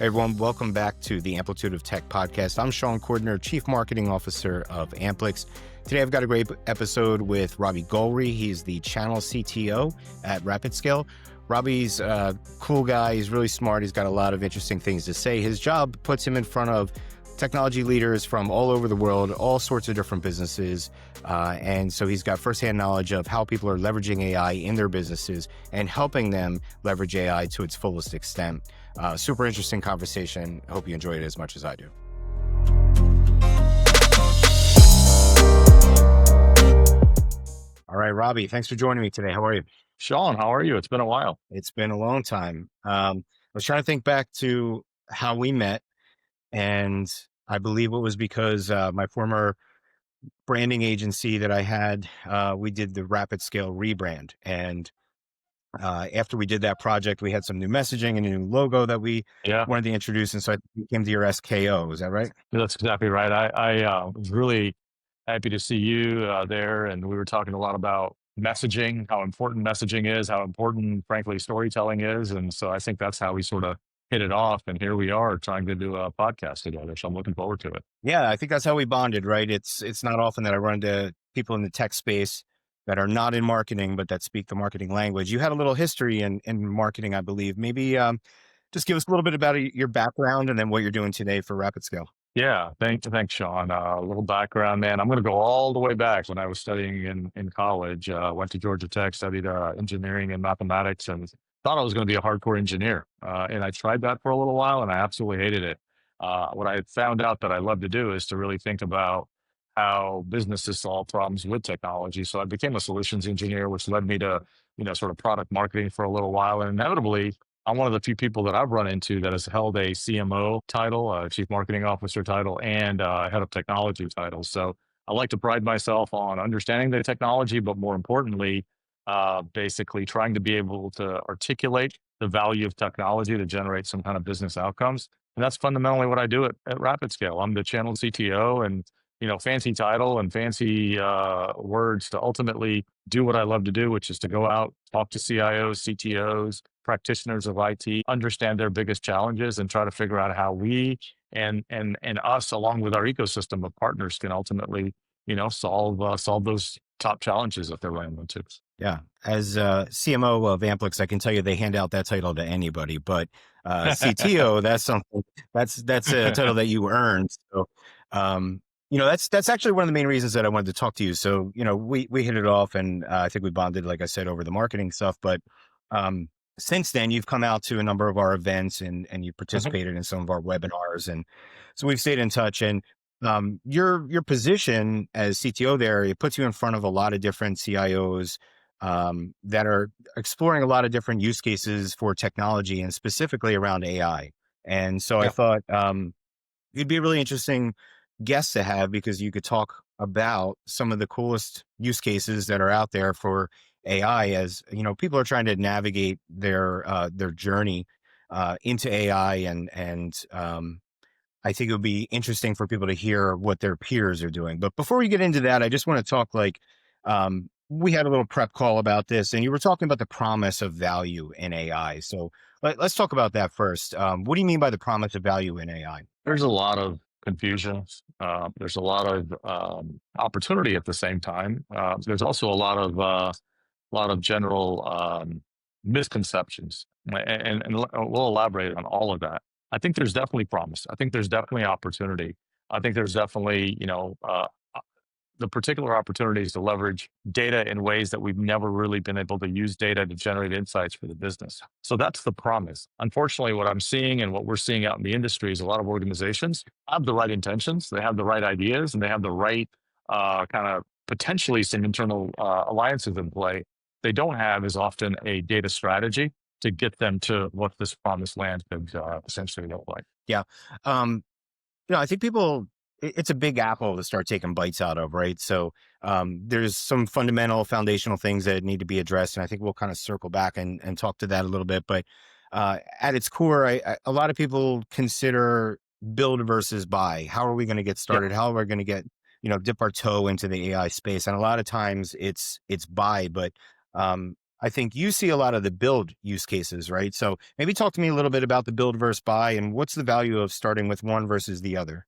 Hey everyone, welcome back to the Amplitude of Tech podcast. I'm Shawn Cordner, Chief Marketing Officer of Amplix. Today I've got a great episode with Robby Gulri. He's the Channel CTO at RapidScale. Robby's a cool guy. He's really smart. He's got a lot of interesting things to say. His job puts him in front of technology leaders from all over the world, all sorts of different businesses. And so he's got firsthand knowledge of how people are leveraging AI in their businesses and helping them leverage AI to its fullest extent. Super interesting conversation. I hope you enjoyed it as much as I do. All right, Robby, thanks for joining me today. How are you? Shawn, how are you? It's been a while. It's been a long time. I was trying to think back to how we met, and I believe it was because my former branding agency that I had, we did the RapidScale rebrand. And after we did that project, we had some new messaging and a new logo that we wanted to introduce. And so I came to your SKO. Is that right? That's exactly right. I was really happy to see you there. And we were talking a lot about messaging, how important messaging is, how important, frankly, storytelling is. And so I think that's how we sort of hit it off. And here we are trying to do a podcast together. So I'm looking forward to it. Yeah, I think that's how we bonded, right? It's not often that I run into people in the tech space that are not in marketing, but that speak the marketing language. You had a little history in marketing, I believe. Maybe just give us a little bit about your background and then what you're doing today for RapidScale. Yeah, thanks, Shawn. A little background, man. I'm going to go all the way back when I was studying in college. Went to Georgia Tech, studied engineering and mathematics, and thought I was going to be a hardcore engineer. And I tried that for a little while, and I absolutely hated it. What I found out that I love to do is to really think about how businesses solve problems with technology. So I became a solutions engineer, which led me to, sort of product marketing for a little while. And inevitably, I'm one of the few people that I've run into that has held a CMO title, a Chief Marketing Officer title, and Head of Technology title. So I like to pride myself on understanding the technology, but more importantly, basically trying to be able to articulate the value of technology to generate some kind of business outcomes. And that's fundamentally what I do at RapidScale. I'm the channel CTO, and fancy title and fancy words to ultimately do what I love to do, which is to go out, talk to CIOs, CTOs, practitioners of IT, understand their biggest challenges, and try to figure out how we and us, along with our ecosystem of partners, can ultimately, solve those top challenges that they're running into. Yeah, as CMO of Amplix, I can tell you they hand out that title to anybody, but CTO, that's something that's a title that you earned. So, that's actually one of the main reasons that I wanted to talk to you. So, we hit it off, and I think we bonded, like I said, over the marketing stuff. But since then, you've come out to a number of our events and you participated in some of our webinars, and so we've stayed in touch. And your position as CTO there, it puts you in front of a lot of different CIOs that are exploring a lot of different use cases for technology and specifically around AI. And so I thought you'd be a really interesting guest to have because you could talk about some of the coolest use cases that are out there for AI as, people are trying to navigate their journey into AI. And I think it would be interesting for people to hear what their peers are doing. But before we get into that, I just want to talk we had a little prep call about this, and you were talking about the promise of value in AI. So let's talk about that first. What do you mean by the promise of value in AI? There's a lot of confusion. There's a lot of opportunity at the same time. There's also a lot of general misconceptions, and we'll elaborate on all of that. I think there's definitely promise. I think there's definitely opportunity. I think there's definitely, the particular opportunities to leverage data in ways that we've never really been able to use data to generate insights for the business. So that's the promise. Unfortunately, what I'm seeing and what we're seeing out in the industry is a lot of organizations have the right intentions, they have the right ideas, and they have the right kind of potentially some internal alliances in play. They don't have as often a data strategy to get them to what this promised land could essentially look like. Yeah. I think it's a big apple to start taking bites out of, right? So there's some fundamental foundational things that need to be addressed. And I think we'll kind of circle back and talk to that a little bit. But at its core, a lot of people consider build versus buy. How are we going to get started? How are we going to get, dip our toe into the AI space? And a lot of times it's buy, but I think you see a lot of the build use cases, right? So maybe talk to me a little bit about the build versus buy and what's the value of starting with one versus the other?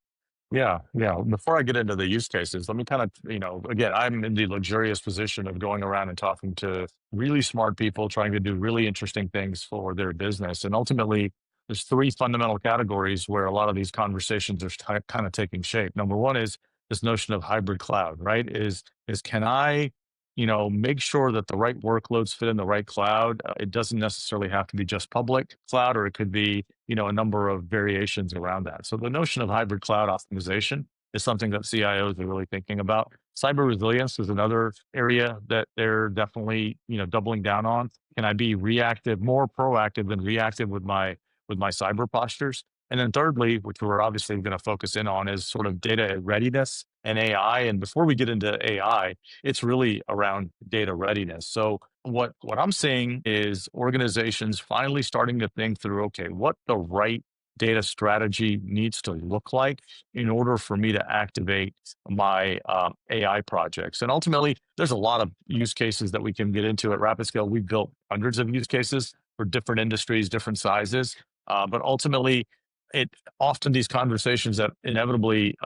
Yeah, yeah. Before I get into the use cases, let me kind of, again, I'm in the luxurious position of going around and talking to really smart people trying to do really interesting things for their business. And ultimately, there's three fundamental categories where a lot of these conversations are kind of taking shape. Number one is this notion of hybrid cloud, right? Is can I, make sure that the right workloads fit in the right cloud? It doesn't necessarily have to be just public cloud, or it could be a number of variations around that. So the notion of hybrid cloud optimization is something that CIOs are really thinking about. Cyber resilience is another area that they're definitely, doubling down on. Can I be reactive, more proactive than reactive with my cyber postures? And then thirdly, which we're obviously going to focus in on, is sort of data readiness and AI. And before we get into AI, it's really around data readiness. So what I'm seeing is organizations finally starting to think through, okay, what the right data strategy needs to look like in order for me to activate my AI projects. And ultimately, there's a lot of use cases that we can get into at RapidScale. We've built hundreds of use cases for different industries, different sizes. But ultimately, it often these conversations that inevitably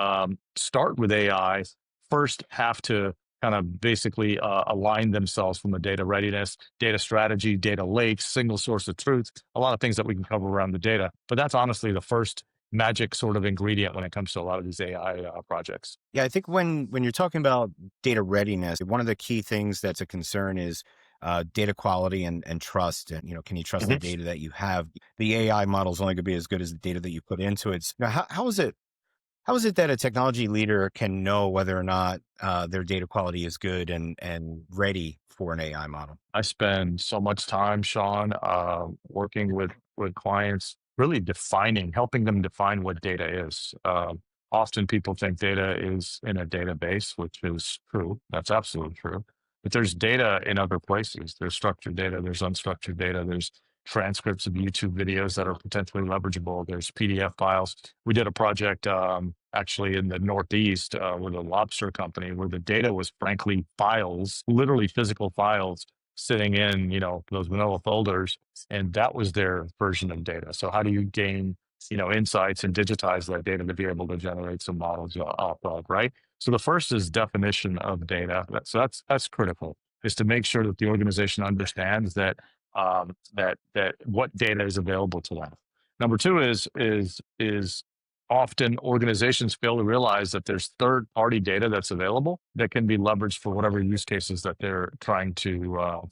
start with AI first have to kind of basically align themselves from a data readiness, data strategy, data lakes, single source of truth, a lot of things that we can cover around the data. But that's honestly the first magic sort of ingredient when it comes to a lot of these AI projects. Yeah, I think when you're talking about data readiness, one of the key things that's a concern is data quality and trust. And can you trust the Mhm. data that you have? The AI model is only going to be as good as the data that you put into it. Now, how is it? How is it that a technology leader can know whether or not their data quality is good and ready for an AI model? I spend so much time, Shawn, working with clients, really helping them define what data is. Often people think data is in a database, which is true. That's absolutely true. But there's data in other places. There's structured data. There's unstructured data. There's transcripts of YouTube videos that are potentially leverageable. There's PDF files. We did a project actually in the Northeast with a lobster company where the data was frankly files, literally physical files sitting in, those manila folders, and that was their version of data. So how do you gain, insights and digitize that data to be able to generate some models off of, right? So the first is definition of data. So that's critical, is to make sure that the organization understands that what data is available to them. Number two is often organizations fail to realize that there's third party data that's available that can be leveraged for whatever use cases that they're trying to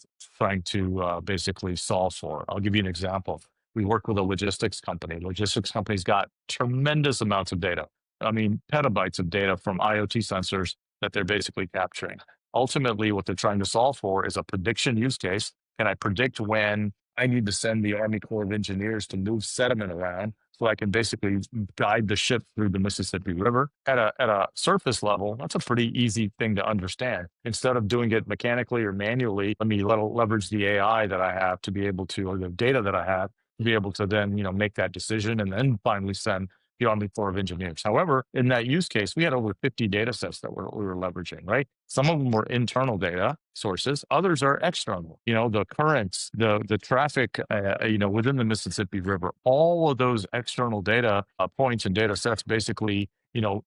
basically solve for. I'll give you an example. We work with a logistics company. Logistics company's got tremendous amounts of data. I mean, petabytes of data from IoT sensors that they're basically capturing. Ultimately, what they're trying to solve for is a prediction use case. Can I predict when I need to send the Army Corps of Engineers to move sediment around so I can basically guide the ship through the Mississippi River? At a surface level, that's a pretty easy thing to understand. Instead of doing it mechanically or manually, let me leverage the AI that I have to be able to, or the data that I have to be able to then, make that decision and then finally send the Army Corps of Engineers. However, in that use case, we had over 50 data sets that we were leveraging, right? Some of them were internal data sources, others are external. The currents, the traffic, within the Mississippi River, all of those external data points and data sets basically,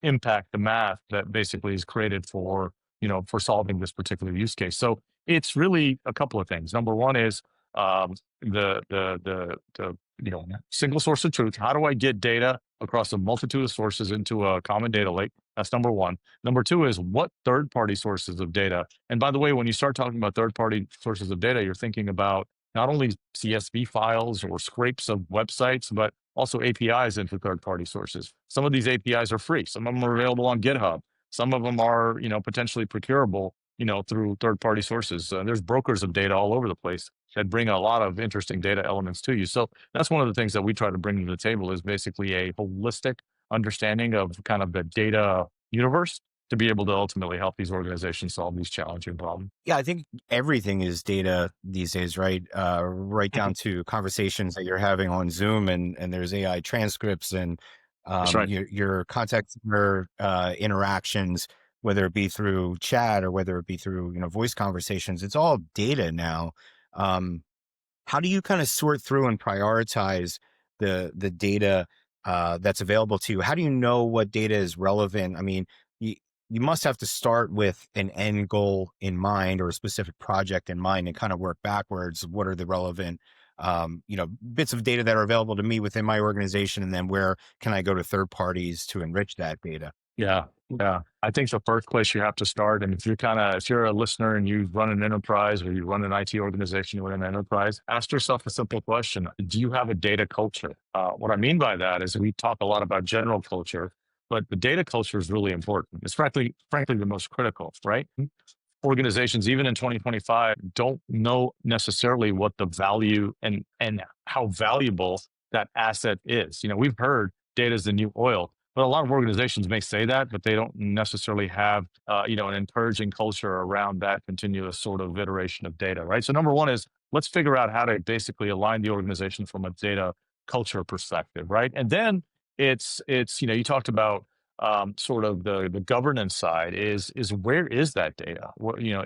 impact the math that basically is created for solving this particular use case. So it's really a couple of things. Number one is the single source of truth. How do I get data across a multitude of sources into a common data lake? That's number one. Number two is what third party sources of data. And by the way, when you start talking about third party sources of data, you're thinking about not only CSV files or scrapes of websites, but also APIs into third party sources. Some of these APIs are free. Some of them are available on GitHub. Some of them are, potentially procurable, through third party sources. There's brokers of data all over the place that bring a lot of interesting data elements to you. So that's one of the things that we try to bring to the table, is basically a holistic understanding of kind of the data universe to be able to ultimately help these organizations solve these challenging problems. Yeah, I think everything is data these days, right? Right Mhm. down to conversations that you're having on Zoom, and there's AI transcripts and That's right. your contact center interactions, whether it be through chat or whether it be through voice conversations. It's all data now. Um, how do you kind of sort through and prioritize the data that's available to you? How do you know what data is relevant? I mean, you you must have to start with an end goal in mind or a specific project in mind and kind of work backwards. What are the relevant bits of data that are available to me within my organization, and then where can I go to third parties to enrich that data? Yeah, yeah. I think the first place you have to start, and if you're a listener and you run an enterprise or you run an IT organization within an enterprise, ask yourself a simple question: do you have a data culture? What I mean by that is we talk a lot about general culture, but the data culture is really important. It's frankly the most critical, right? Organizations, even in 2025, don't know necessarily what the value and how valuable that asset is. We've heard data is the new oil, but a lot of organizations may say that, but they don't necessarily have an encouraging culture around that continuous sort of iteration of data, right? So number one is let's figure out how to basically align the organization from a data culture perspective, right? And then you talked about sort of the governance side is where is that data?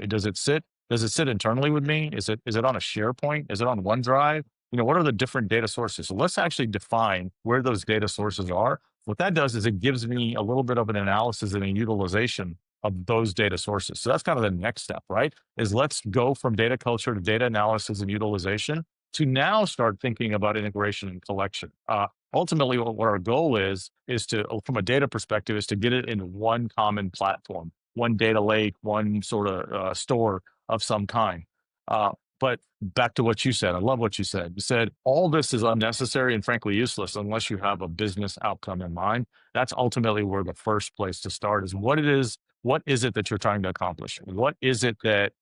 Does it sit internally with me? Is it on a SharePoint? Is it on OneDrive? What are the different data sources? So let's actually define where those data sources are. What that does is it gives me a little bit of an analysis and a utilization of those data sources. So that's kind of the next step, right? Is let's go from data culture to data analysis and utilization to now start thinking about integration and collection. Ultimately, what our goal is to, from a data perspective, is to get it in one common platform, one data lake, one sort of store of some kind. But back to what you said, I love what you said. You said all this is unnecessary and frankly useless unless you have a business outcome in mind. That's ultimately where the first place to start is what it is. What is it that you're trying to accomplish? What is it that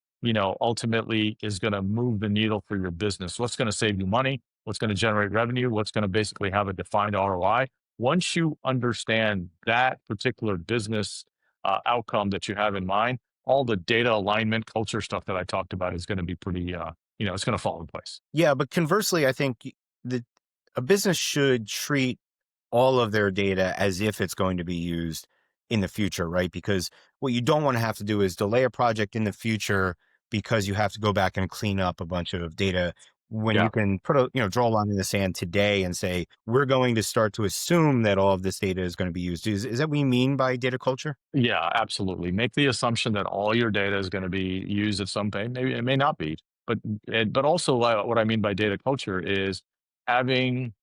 ultimately is going to move the needle for your business? What's going to save you money? What's going to generate revenue? What's going to basically have a defined ROI? Once you understand that particular business outcome that you have in mind, all the data alignment, culture stuff that I talked about is going to be pretty, it's going to fall in place. Yeah, but conversely, I think that a business should treat all of their data as if it's going to be used in the future, right? Because what you don't want to have to do is delay a project in the future because you have to go back and clean up a bunch of data when you Yeah. can draw a line in the sand today and say, we're going to start to assume that all of this data is going to be used. Is that what you mean by data culture? Yeah, absolutely. Make the assumption that all your data is going to be used at some point. Maybe it may not be, but also what I mean by data culture is having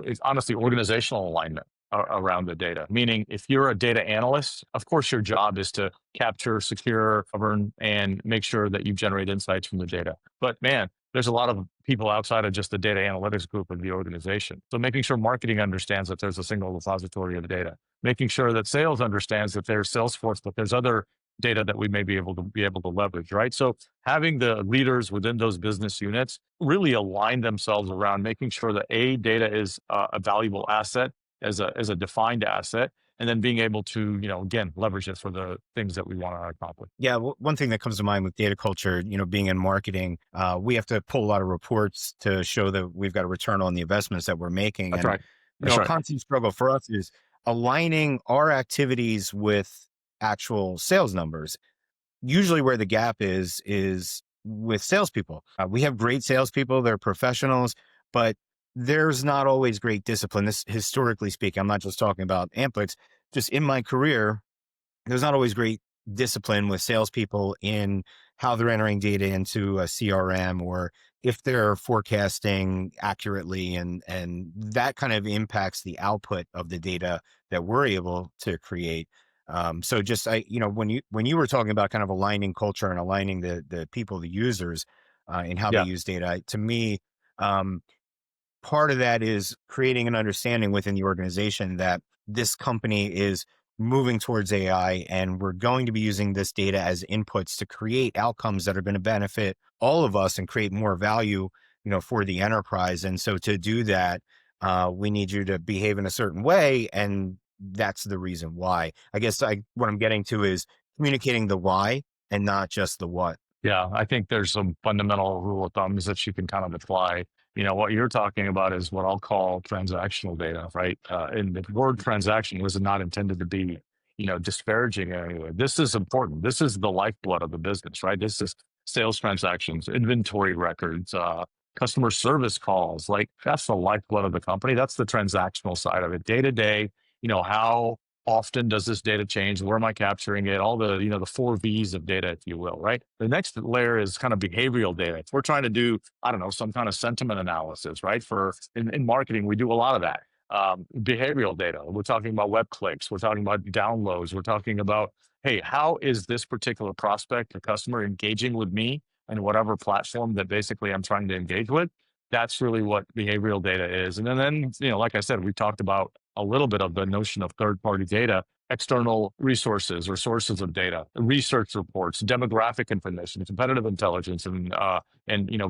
it's honestly organizational alignment around the data. Meaning, if you're a data analyst, of course, your job is to capture, secure, govern, and make sure that you generate insights from the data. But man, there's a lot of people outside of just the data analytics group of the organization. So making sure marketing understands that there's a single repository of data, making sure that sales understands that there's Salesforce, but there's other data that we may be able to leverage, right? So having the leaders within those business units really align themselves around making sure that data is a valuable asset as a defined asset, and then being able to again leverage it for the things that we want to accomplish. Yeah, one thing that comes to mind with data culture, being in marketing, we have to pull a lot of reports to show that we've got a return on the investments that we're making. That's And, right. That's a right. constant struggle for us is aligning our activities with actual sales numbers. Usually where the gap is with salespeople. We have great salespeople, they're professionals, but there's not always great discipline. This historically speaking, I'm not just talking about Amplix, just in my career, there's not always great discipline with salespeople in how they're entering data into a CRM or if they're forecasting accurately, and that kind of impacts the output of the data that we're able to create. So just when you were talking about kind of aligning culture and aligning the people, the users, in how they Yeah. use data, to me, um, part of that is creating an understanding within the organization that this company is moving towards AI, and we're going to be using this data as inputs to create outcomes that are going to benefit all of us and create more value, for the enterprise. And so to do that, we need you to behave in a certain way. And that's the reason why. I guess what I'm getting to is communicating the why and not just the what. Yeah, I think there's some fundamental rule of thumbs that you can kind of apply. What you're talking about is what I'll call transactional data, right? And the word transaction was not intended to be, disparaging in any way. This is important. This is the lifeblood of the business, right? This is sales transactions, inventory records, customer service calls. Like that's the lifeblood of the company. That's the transactional side of it. Day to day, how often does this data change? Where am I capturing it? All the, the four V's of data, if you will, right? The next layer is kind of behavioral data. If we're trying to do, I don't know, some kind of sentiment analysis, right? In marketing, we do a lot of that. Behavioral data. We're talking about web clicks. We're talking about downloads. We're talking about, hey, how is this particular prospect or customer engaging with me and whatever platform that basically I'm trying to engage with? That's really what behavioral data is. And then, like I said, we talked about a little bit of the notion of third-party data, external resources or sources of data, research reports, demographic information, competitive intelligence, and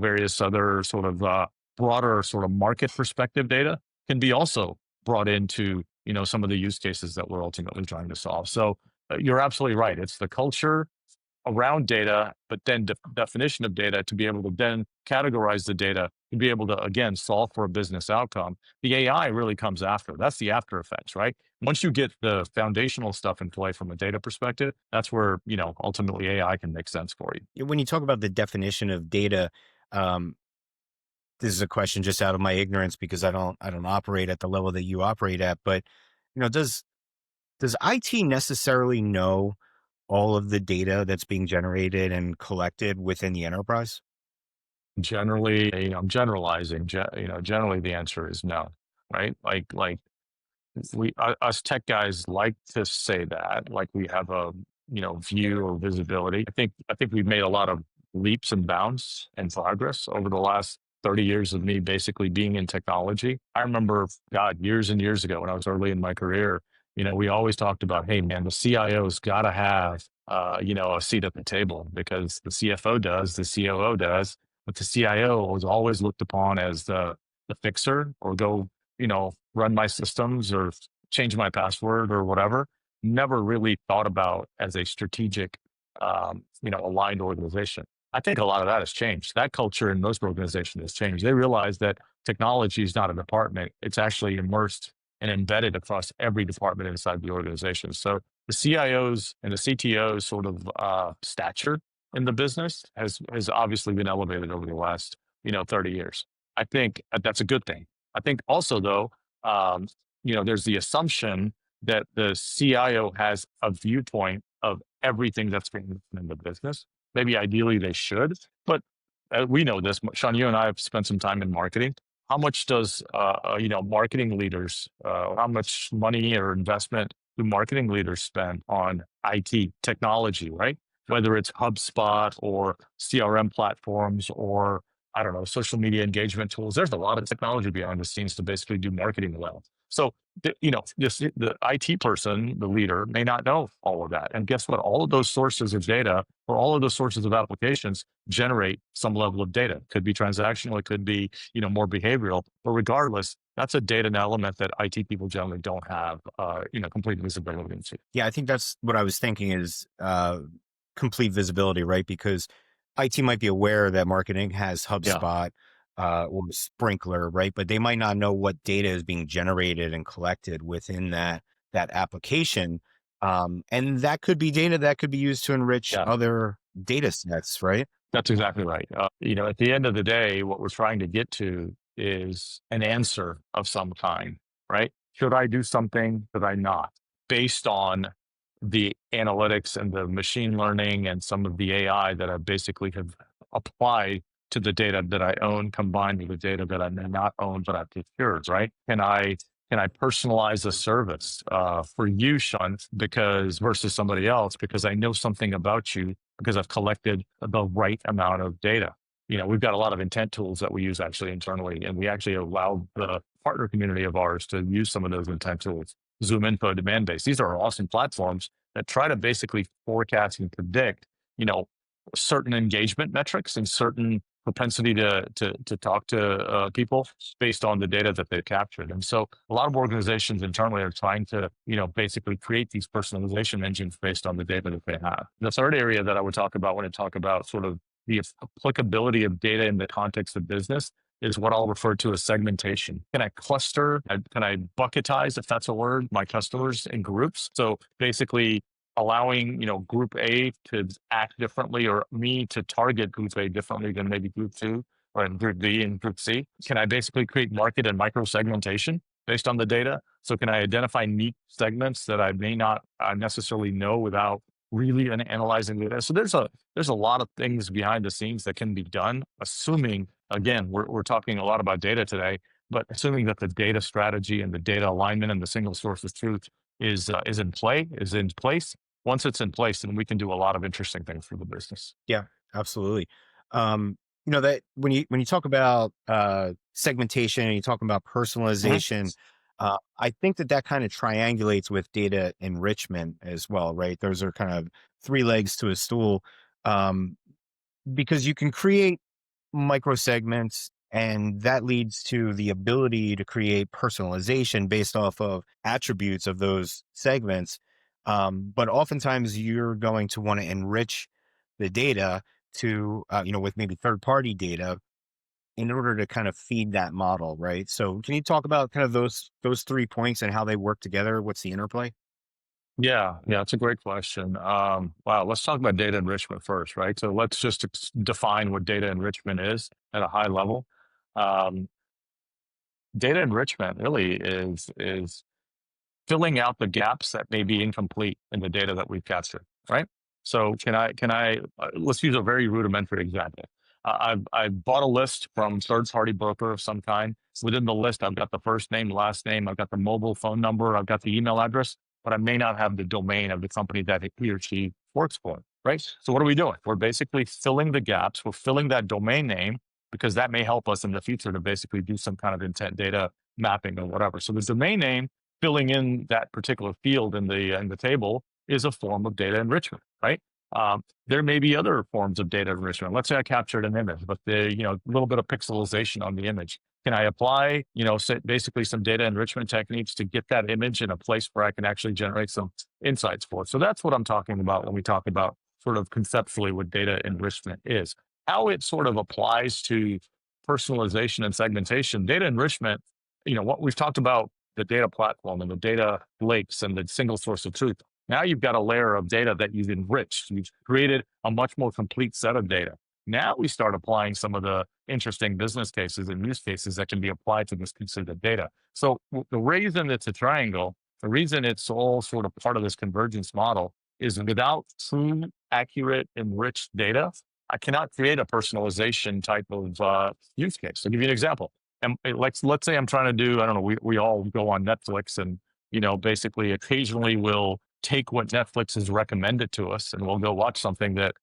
various other sort of broader sort of market perspective data can be also brought into some of the use cases that we're ultimately trying to solve. So you're absolutely right. It's the culture around data, but then definition of data to be able to then categorize the data to be able to, again, solve for a business outcome. The AI really comes after. That's the after effects, right? Once you get the foundational stuff in play from a data perspective, that's where, ultimately AI can make sense for you. When you talk about the definition of data, um, this is a question just out of my ignorance because I don't operate at the level that you operate at, but does IT necessarily know all of the data that's being generated and collected within the enterprise? Generally, I'm generalizing, generally the answer is no, right? Like us tech guys like to say that, like we have a, view or visibility. I think we've made a lot of leaps and bounds and progress over the last 30 years of me basically being in technology. I remember, God, years and years ago when I was early in my career, we always talked about, hey man, the CIO's got to have, a seat at the table because the CFO does, the COO does, but the CIO was always looked upon as the fixer or go, run my systems or change my password or whatever. Never really thought about as a strategic, aligned organization. I think a lot of that has changed. That culture in most organizations has changed. They realize that technology is not a department. It's actually immersed and embedded across every department inside the organization. So the CIOs and the CTOs sort of stature in the business has obviously been elevated over the last, 30 years. I think that's a good thing. I think also though, there's the assumption that the CIO has a viewpoint of everything that's going on in the business. Maybe ideally they should, but we know this. Shawn, you and I have spent some time in marketing. How much does marketing leaders, how much money or investment do marketing leaders spend on IT technology, right? Whether it's HubSpot or CRM platforms or I don't know, social media engagement tools. There's a lot of technology behind the scenes to basically do marketing well. So, the IT person, the leader, may not know all of that. And guess what? All of those sources of data or all of those sources of applications generate some level of data. It could be transactional, it could be, more behavioral. But regardless, that's a data element that IT people generally don't have, complete visibility into. Yeah, I think that's what I was thinking is complete visibility, right? Because IT might be aware that marketing has Yeah, HubSpot or Sprinkler, right? But they might not know what data is being generated and collected within that application. And that could be data that could be used to enrich yeah. other data sets, right? That's exactly right. At the end of the day, what we're trying to get to is an answer of some kind, right? Should I do something? Should I not? Based on the analytics and the machine learning and some of the AI that I basically have applied to the data that I own, combined with the data that I may not own, but I've procured, right? Can I personalize a service for you, Shawn, because versus somebody else, because I know something about you because I've collected the right amount of data. We've got a lot of intent tools that we use actually internally, and we actually allow the partner community of ours to use some of those intent tools. Zoom Info, Demand Base. These are awesome platforms that try to basically forecast and predict, certain engagement metrics and certain propensity to talk to people based on the data that they've captured. And so a lot of organizations internally are trying to, basically create these personalization engines based on the data that they have. The third area that I would talk about when I talk about sort of the applicability of data in the context of business is what I'll refer to as segmentation. Can I cluster? Can I bucketize, if that's a word, my customers in groups? So basically, allowing, group A to act differently, or me to target group A differently than maybe group 2 or in group B and group C? Can I basically create market and micro segmentation based on the data? So can I identify neat segments that I may not necessarily know without really analyzing data? So there's a lot of things behind the scenes that can be done, assuming, again, we're talking a lot about data today, but assuming that the data strategy and the data alignment and the single source of truth is in place. Once it's in place, then we can do a lot of interesting things for the business. Yeah, absolutely. Um, that when you talk about segmentation and you talk about Mhm. personalization, I think that kind of triangulates with data enrichment as well, right? Those are kind of three legs to a stool, um, because you can create micro segments, and that leads to the ability to create personalization based off of attributes of those segments. But oftentimes you're going to want to enrich the data to, with maybe third party data in order to kind of feed that model, right? So can you talk about kind of those 3 points and how they work together? What's the interplay? Yeah, it's a great question. Wow, let's talk about data enrichment first, right? So let's just define what data enrichment is at a high level. Um, Data enrichment really is filling out the gaps that may be incomplete in the data that we've captured, right? So let's use a very rudimentary example. I've bought a list from third-party broker of some kind. Within the list, I've got the first name, last name, I've got the mobile phone number, I've got the email address, but I may not have the domain of the company that he or she works for, right? So what are we doing? We're basically filling the gaps. We're filling that domain name because that may help us in the future to basically do some kind of intent data mapping or whatever. So the domain name, filling in that particular field in the table, is a form of data enrichment, right? There may be other forms of data enrichment. Let's say I captured an image, but a little bit of pixelization on the image. Can I apply, basically some data enrichment techniques to get that image in a place where I can actually generate some insights for it? So that's what I'm talking about when we talk about sort of conceptually what data enrichment is. How it sort of applies to personalization and segmentation. Data enrichment, what we've talked about, the data platform and the data lakes and the single source of truth. Now you've got a layer of data that you've enriched. You've created a much more complete set of data. Now we start applying some of the interesting business cases and use cases that can be applied to this piece of the data. So the reason it's a triangle, the reason it's all sort of part of this convergence model, is without true, accurate, enriched data, I cannot create a personalization type of use case. I'll give you an example. And let's say I'm trying to do, I don't know, we all go on Netflix and, basically occasionally we'll take what Netflix has recommended to us and we'll go watch something that,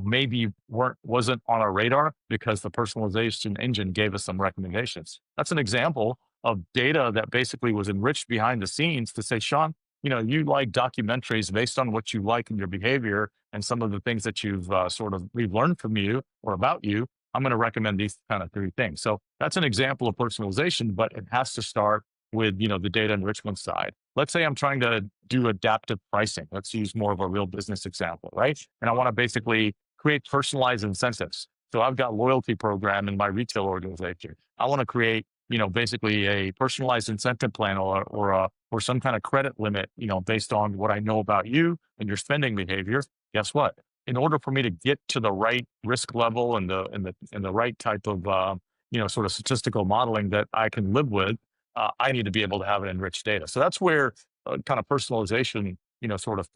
maybe wasn't on our radar because the personalization engine gave us some recommendations. That's an example of data that basically was enriched behind the scenes to say, Shawn, you like documentaries based on what you like in your behavior and some of the things that we've learned from you or about you. I'm going to recommend these kind of three things. So that's an example of personalization, but it has to start with, the data enrichment side. Let's say I'm trying to do adaptive pricing. Let's use more of a real business example, right? And I want to basically create personalized incentives. So I've got loyalty program in my retail organization. I want to create, basically a personalized incentive plan or some kind of credit limit, based on what I know about you and your spending behavior. Guess what? In order for me to get to the right risk level and the right type of sort of statistical modeling that I can live with, I need to be able to have an enriched data. So that's where kind of personalization sort of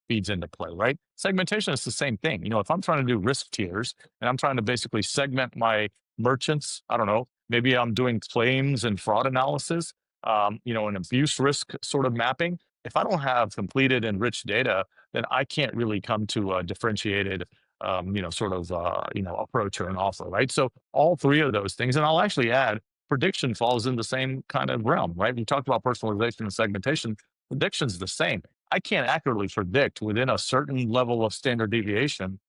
feeds into play, right? Segmentation is the same thing. If I'm trying to do risk tiers and I'm trying to basically segment my merchants, I don't know, maybe I'm doing claims and fraud analysis, an abuse risk sort of mapping. If I don't have completed enriched data, then I can't really come to a differentiated, approach or an offer, right? So all three of those things, and I'll actually add, prediction falls in the same kind of realm, right? We talked about personalization and segmentation. Prediction's the same. I can't accurately predict within a certain level of standard deviation,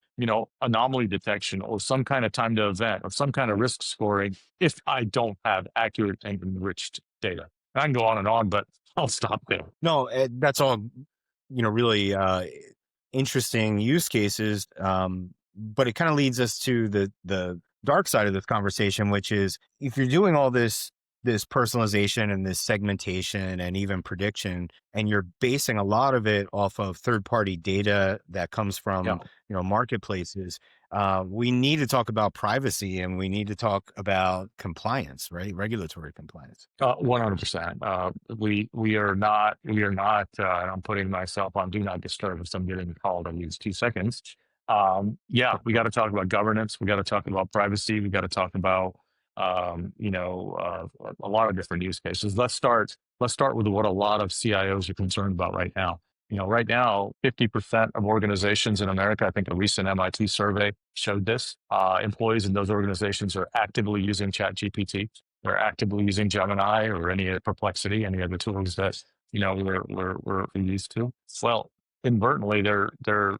anomaly detection or some kind of time to event or some kind of risk scoring if I don't have accurate and enriched data. I can go on, but I'll stop there. No, that's all, really interesting use cases. But it kind of leads us to the dark side of this conversation, which is if you're doing all this this personalization and this segmentation and even prediction, and you're basing a lot of it off of third-party data that comes Yeah. from, marketplaces. We need to talk about privacy, and we need to talk about compliance, right? Regulatory compliance. 100%. We are not. And I'm putting myself on do not disturb if I'm getting called. I use 2 seconds. Yeah, we got to talk about governance. We got to talk about privacy. We got to talk about a lot of different use cases. Let's start. Let's start with what a lot of CIOs are concerned about right now. Right now, 50% of organizations in America, I think a recent MIT survey showed this, employees in those organizations are actively using ChatGPT. They're actively using Gemini or any Perplexity, any other tools that we're used to. Well, inadvertently, they're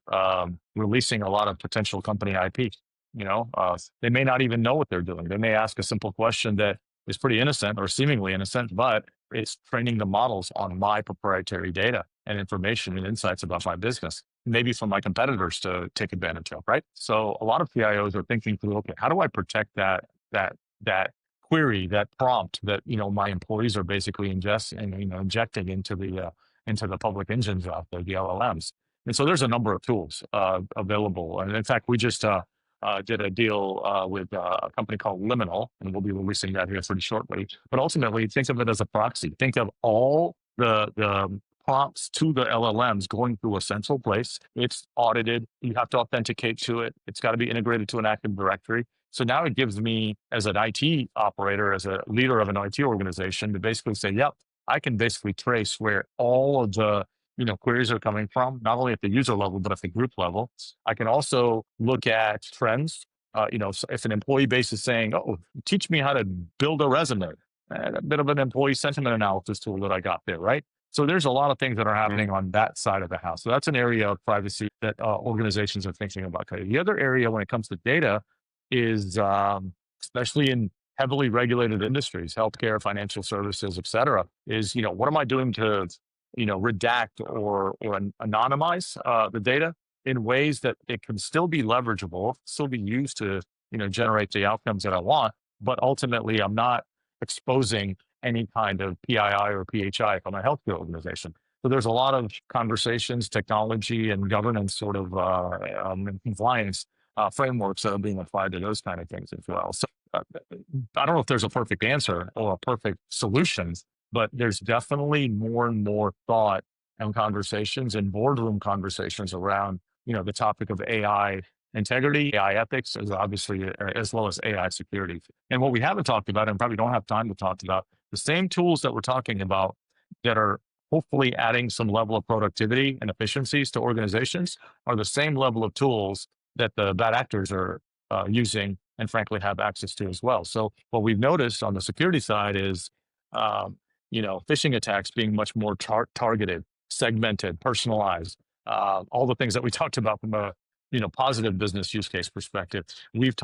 releasing a lot of potential company IP. They may not even know what they're doing. They may ask a simple question that is pretty innocent or seemingly innocent, but it's training the models on my proprietary data and information and insights about my business, maybe from my competitors to take advantage of, right? So a lot of PIOs are thinking through, okay, how do I protect that query, that prompt that my employees are basically injecting into the public engines out there, the LLMs. And so there's a number of tools available. And in fact, we just did a deal with a company called Liminal, and we'll be releasing that here pretty shortly. But ultimately, think of it as a proxy. Think of all the prompts to the LLMs going through a central place. It's audited. You have to authenticate to it. It's got to be integrated to an Active Directory. So now it gives me, as an IT operator, as a leader of an IT organization, to basically say, yep, I can basically trace where all of the queries are coming from, not only at the user level, but at the group level. I can also look at trends. So if an employee base is saying, oh, teach me how to build a resume, a bit of an employee sentiment analysis tool that I got there, right? So there's a lot of things that are happening on that side of the house. So that's an area of privacy that organizations are thinking about. The other area when it comes to data is, especially in heavily regulated industries, healthcare, financial services, et cetera, is, what am I doing to redact or anonymize the data in ways that it can still be leverageable, still be used to generate the outcomes that I want, but ultimately I'm not exposing any kind of PII or PHI from a healthcare organization. So there's a lot of conversations, technology, and governance sort of and compliance frameworks that are being applied to those kind of things as well. So I don't know if there's a perfect answer or a perfect solution, but there's definitely more and more thought and conversations and boardroom conversations around, the topic of AI integrity, AI ethics, as obviously, as well as AI security. And what we haven't talked about, and probably don't have time to talk about, the same tools that we're talking about that are hopefully adding some level of productivity and efficiencies to organizations are the same level of tools that the bad actors are using and frankly have access to as well. So what we've noticed on the security side is, phishing attacks being much more targeted, segmented, personalized, all the things that we talked about from a positive business use case perspective. We've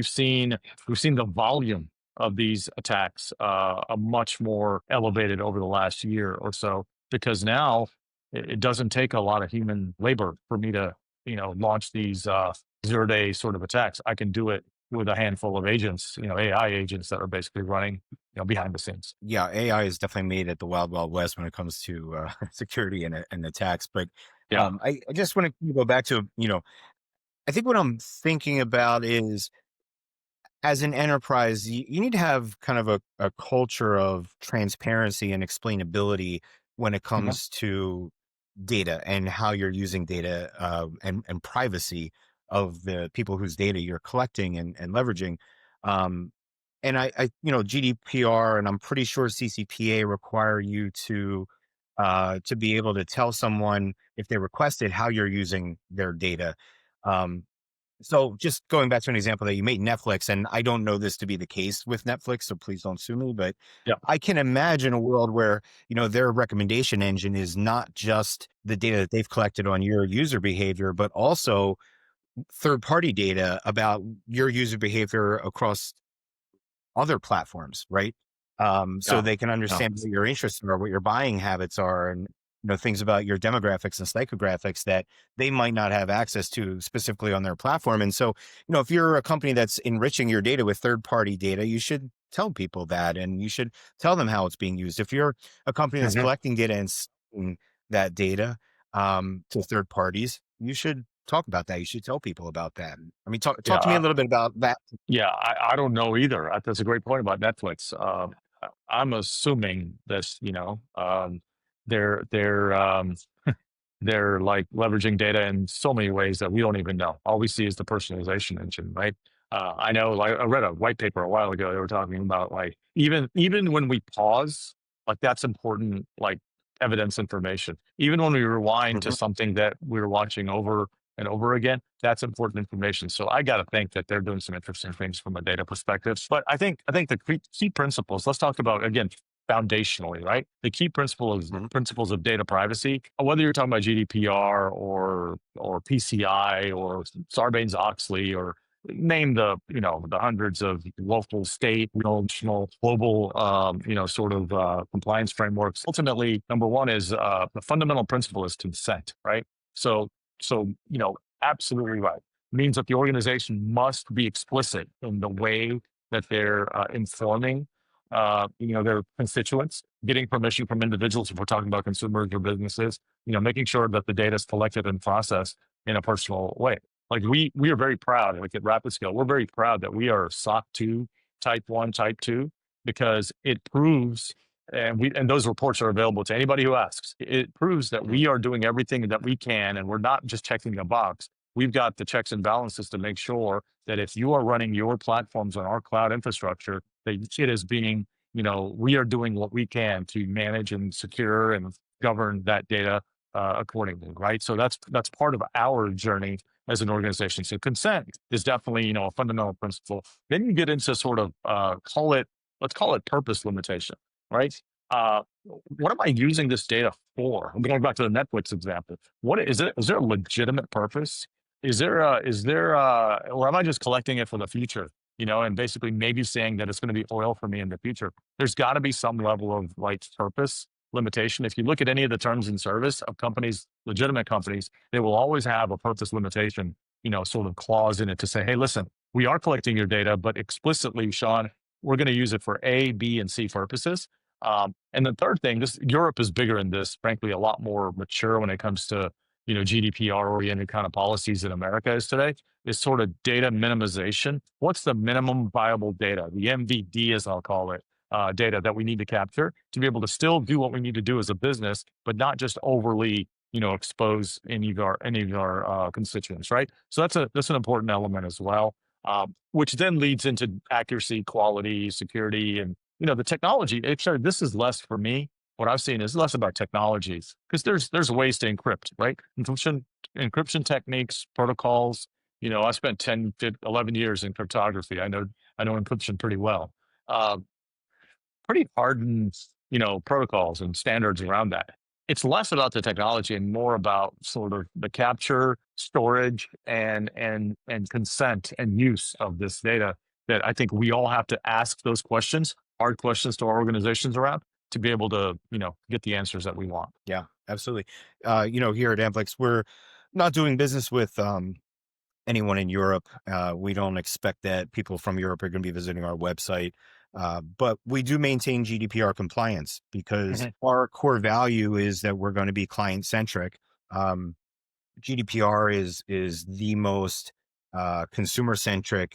seen the volume of these attacks a much more elevated over the last year or so, because now it doesn't take a lot of human labor for me to launch these 0-day sort of attacks. I can do it with a handful of agents, AI agents that are basically running behind the scenes. Yeah, AI is definitely made at the wild, wild west when it comes to security and attacks. But Yeah. I just want to go back to, I think what I'm thinking about is, as an enterprise, you need to have kind of a culture of transparency and explainability when it Mhm. comes to data and how you're using data, and privacy of the people whose data you're collecting and leveraging. Um, and GDPR, and I'm pretty sure CCPA require you to be able to tell someone if they request it how you're using their data. Um, so just going back to an example that you made, Netflix, and I don't know this to be the case with Netflix, so please don't sue me, but Yeah. I can imagine a world where, their recommendation engine is not just the data that they've collected on your user behavior, but also third-party data about your user behavior across other platforms, right? So Yeah. they can Yeah. understand what your interests are, what your buying habits are, and things about your demographics and psychographics that they might not have access to specifically on their platform. And so, if you're a company that's enriching your data with third-party data, you should tell people that, and you should tell them how it's being used. If you're a company that's Mhm. collecting data and selling that data to third parties, you should talk about that. You should tell people about that. I mean, talk to me a Yeah, little bit about that. yeah, I don't know either. That's a great point about Netflix. I'm assuming this, they're they're like leveraging data in so many ways that we don't even know. All we see is the personalization engine, right? I know, like I read a white paper a while ago. They were talking about like even when we pause, like that's important, like evidence information. Even when we rewind to Mhm. something that we were watching over and over again, that's important information. So I got to think that they're doing some interesting things from a data perspective. But I think the key principles. Let's talk about again foundationally, right? The key Mhm. principles of data privacy, whether you're talking about GDPR or PCI or Sarbanes-Oxley or name the hundreds of local, state, regional, global, sort of compliance frameworks. Ultimately, number one is the fundamental principle is consent, right? So absolutely right. Means that the organization must be explicit in the way that they're informing their constituents, getting permission from individuals if we're talking about consumers or businesses, making sure that the data is collected and processed in a personal way. Like we are very proud, like at RapidScale, we're very proud that we are SOC 2, Type 1, Type 2, because it proves, and those reports are available to anybody who asks. It proves that Mhm. we are doing everything that we can, and we're not just checking a box. We've got the checks and balances to make sure that if you are running your platforms on our cloud infrastructure, that it is being, we are doing what we can to manage and secure and govern that data accordingly, right? So that's part of our journey as an organization. So consent is definitely, a fundamental principle. Then you get into sort of let's call it purpose limitation, right? What am I using this data for? I'm going back to the Netflix example. What is it? Is there a legitimate purpose? Or am I just collecting it for the future? And basically maybe saying that it's going to be oil for me in the future. There's got to be some level of like purpose limitation. If you look at any of the terms and service of companies, legitimate companies, they will always have a purpose limitation, sort of clause in it to say, hey, listen, we are collecting your data, but explicitly, Shawn, we're going to use it for A, B, and C purposes. And the third thing, Europe is bigger in this, frankly, a lot more mature when it comes to, GDPR oriented kind of policies than America is today, is sort of data minimization. What's the minimum viable data, the MVD, as I'll call it, data that we need to capture to be able to still do what we need to do as a business, but not just overly, expose any of our constituents, right? So that's an important element as well, which then leads into accuracy, quality, security, and the technology. Actually, this is less for me. What I've seen is less about technologies because there's ways to encrypt, right? Encryption techniques, protocols. I spent 10, 11 years in cryptography. I know encryption pretty well. Uh, Pretty hardened, protocols and standards around that. It's less about the technology and more about sort of the capture, storage, and consent and use of this data that I think we all have to ask those questions, hard questions to our organizations around to be able to, get the answers that we want. Yeah, absolutely. Here at Amplix, we're not doing business with anyone in Europe. We don't expect that people from Europe are going to be visiting our website. But we do maintain GDPR compliance because Mhm. our core value is that we're going to be client centric. Um, GDPR is the most consumer centric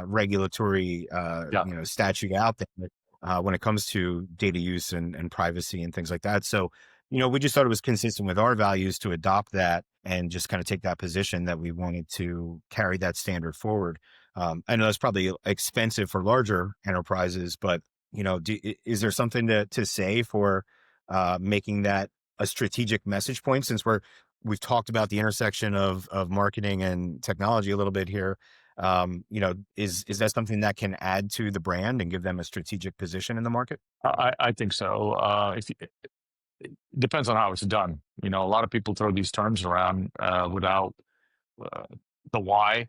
regulatory Yeah. statute out there when it comes to data use and privacy and things like that. So we just thought it was consistent with our values to adopt that and just kind of take that position that we wanted to carry that standard forward. I know that's probably expensive for larger enterprises, but is there something to say for making that a strategic message point since we've talked about the intersection of marketing and technology a little bit here. Is that something that can add to the brand and give them a strategic position in the market? I think so. It depends on how it's done. A lot of people throw these terms around without uh, the why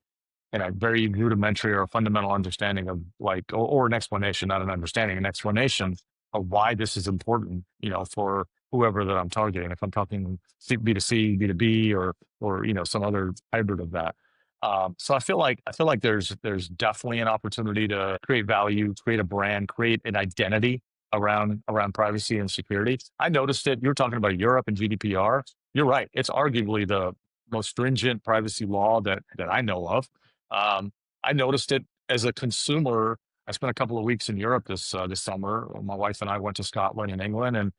and a very rudimentary or fundamental understanding of like, or an explanation, not an understanding, an explanation of why this is important, for whoever that I'm targeting. If I'm talking B2C, B2B, or some other hybrid of that. So I feel like there's definitely an opportunity to create value, create a brand, create an identity around privacy and security. I noticed it. You were talking about Europe and GDPR. You're right. It's arguably the most stringent privacy law that I know of. I noticed it as a consumer. I spent a couple of weeks in Europe this summer. My wife and I went to Scotland and England, and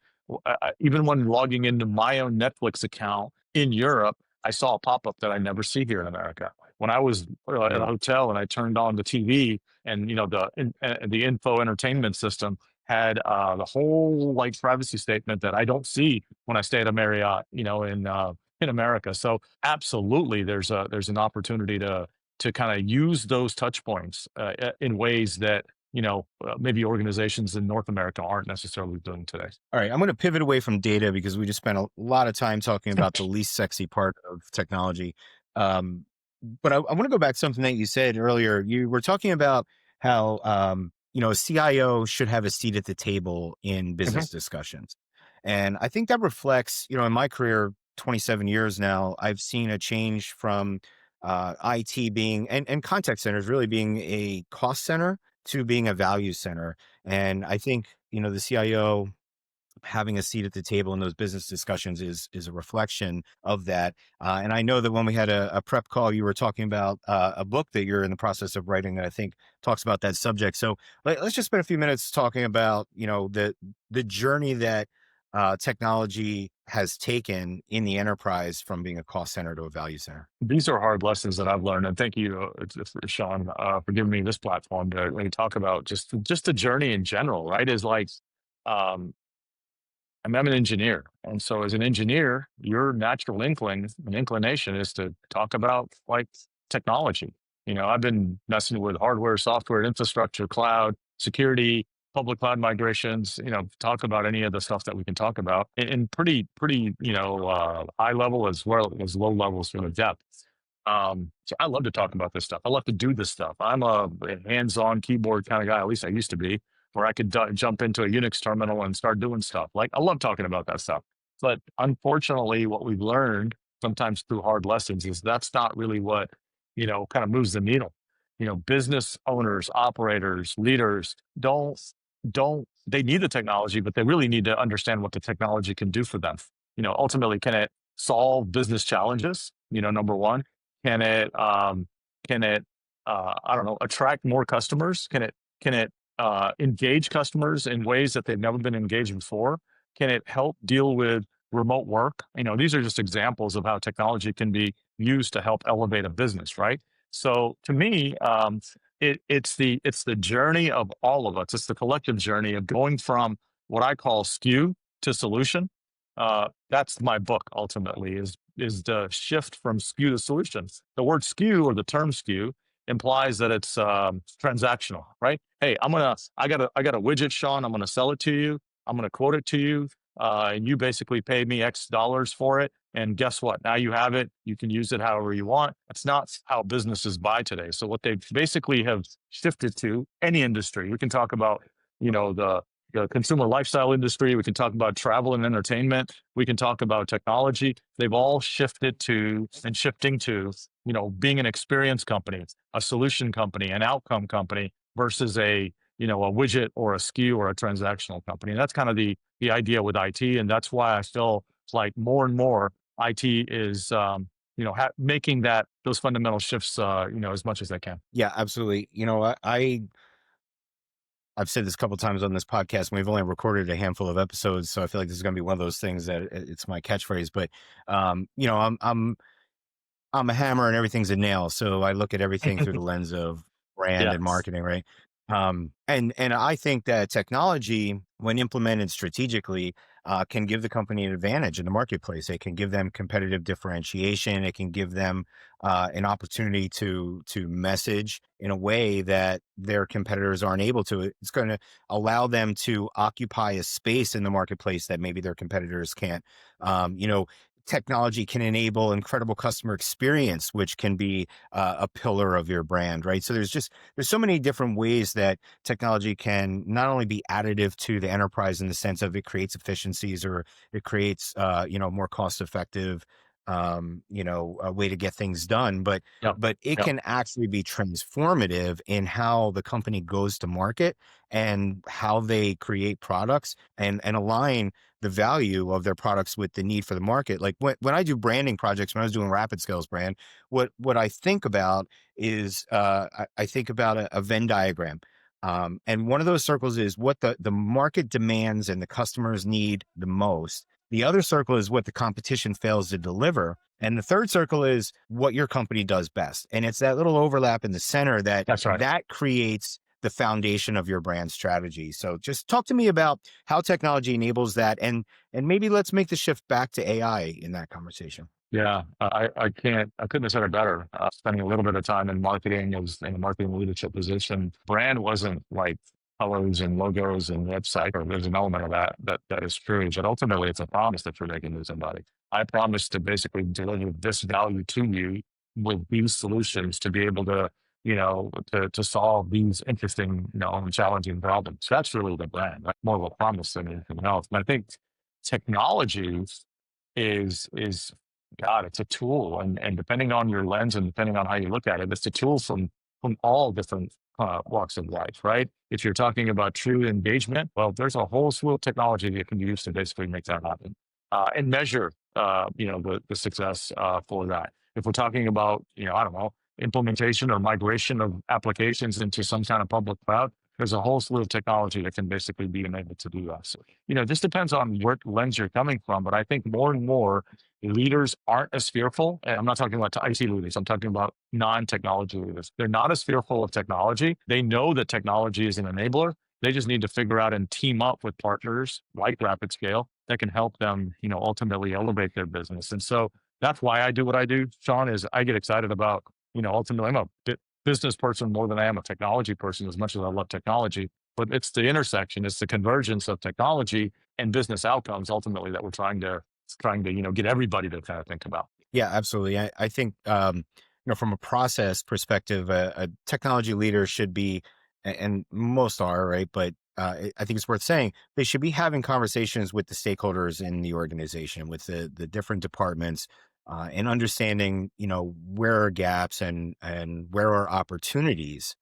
even when logging into my own Netflix account in Europe, I saw a pop up that I never see here in America. When I was at a Yeah. hotel and I turned on the TV, and the info entertainment system had the whole like privacy statement that I don't see when I stay at a Marriott, in America. So absolutely, there's an opportunity to kind of use those touch points in ways that maybe organizations in North America aren't necessarily doing today. All right, I'm going to pivot away from data because we just spent a lot of time talking about the least sexy part of technology. Um, but I want to go back to something that you said earlier. You were talking about how a CIO should have a seat at the table in Mhm. business discussions, and I think that reflects, in my career, 27 years now, I've seen a change from IT being and contact centers really being a cost center to being a value center. And I think, the CIO having a seat at the table in those business discussions is a reflection of that. And I know that when we had a prep call, you were talking about a book that you're in the process of writing that I think talks about that subject. So let's just spend a few minutes talking about the journey that technology has taken in the enterprise from being a cost center to a value center. These are hard lessons that I've learned, and thank you, Sean, for giving me this platform to really talk about just the journey in general. Right? Is like, um, I'm an engineer, and so as an engineer, your natural inclination is to talk about like technology. I've been messing with hardware, software, infrastructure, cloud, security, public cloud migrations. Talk about any of the stuff that we can talk about in pretty high level as well as low levels for the depth. So I love to talk about this stuff. I love to do this stuff. I'm a hands-on keyboard kind of guy. At least I used to be, where I could jump into a Unix terminal and start doing stuff. Like I love talking about that stuff. But unfortunately, what we've learned sometimes through hard lessons is that's not really what kind of moves the needle. Business owners, operators, leaders don't they need the technology, but they really need to understand what the technology can do for them. Ultimately, can it solve business challenges? Number one, can it I don't know, attract more customers? Can it engage customers in ways that they've never been engaged before? Can it help deal with remote work? These are just examples of how technology can be used to help elevate a business, right? So to me, it's the journey of all of us. It's the collective journey of going from what I call skew to solution. That's my book ultimately is the shift from skew to solutions. The word skew or the term skew implies that it's transactional, right? Hey, I got a widget, Sean. I'm gonna sell it to you. I'm gonna quote it to you, and you basically pay me X dollars for it. And guess what? Now you have it. You can use it however you want. That's not how businesses buy today. So what they basically have shifted to any industry. We can talk about the consumer lifestyle industry. We can talk about travel and entertainment. We can talk about technology. They've all shifted to and shifting to, being an experience company, a solution company, an outcome company versus a widget or a SKU or a transactional company. And that's kind of the idea with IT. And that's why I feel like more and more IT is, making those fundamental shifts, as much as they can. Yeah, absolutely. I've said this a couple of times on this podcast, and we've only recorded a handful of episodes, so I feel like this is going to be one of those things that it's my catchphrase. But I'm a hammer and everything's a nail, so I look at everything through the lens of brand and Yes. marketing, right? And I think that technology, when implemented strategically, can give the company an advantage in the marketplace. It can give them competitive differentiation. It can give them an opportunity to message in a way that their competitors aren't able to. It's going to allow them to occupy a space in the marketplace that maybe their competitors can't. Technology can enable incredible customer experience, which can be a pillar of your brand, right? So there's so many different ways that technology can not only be additive to the enterprise in the sense of it creates efficiencies or it creates more cost effective a way to get things done, Yep. but it Yep. can actually be transformative in how the company goes to market and how they create products and align the value of their products with the need for the market. Like when I do branding projects, when I was doing RapidScale's brand, what I think about is I think about a Venn diagram. And one of those circles is what the market demands and the customers need the most. The other circle is what the competition fails to deliver. And the third circle is what your company does best. And it's that little overlap in the center That's right. that creates the foundation of your brand strategy. So just talk to me about how technology enables that. And maybe let's make the shift back to AI in that conversation. Yeah, I couldn't have said it better. Spending a little bit of time in marketing, as in a marketing leadership position, brand wasn't like colors and logos and website, or there's an element of that is true, but ultimately it's a promise that you're making to somebody. I promise to basically deliver this value to you with these solutions to be able to, to solve these interesting, and challenging problems. That's really the brand, right? More of a promise than anything else. And I think technology is God, it's a tool, and depending on your lens and depending on how you look at it, it's a tool from all different walks of life, right? If you're talking about true engagement, well, there's a whole slew of technology that can be used to basically make that happen and measure, the success for that. If we're talking about, I don't know, implementation or migration of applications into some kind of public cloud, there's a whole slew of technology that can basically be enabled to do that. So, this depends on what lens you're coming from, but I think more and more leaders aren't as fearful. And I'm not talking about IT leaders. I'm talking about non-technology leaders. They're not as fearful of technology. They know that technology is an enabler. They just need to figure out and team up with partners like RapidScale that can help them, ultimately elevate their business. And so that's why I do what I do, Shawn, is I get excited about, ultimately I'm a business person more than I am a technology person, as much as I love technology. But it's the intersection, it's the convergence of technology and business outcomes ultimately that we're trying to get everybody to kind of think about. Yeah, absolutely. I think from a process perspective, a technology leader should be, and most are, right. But I think it's worth saying they should be having conversations with the stakeholders in the organization, with the different departments, and understanding where are gaps and where are opportunities.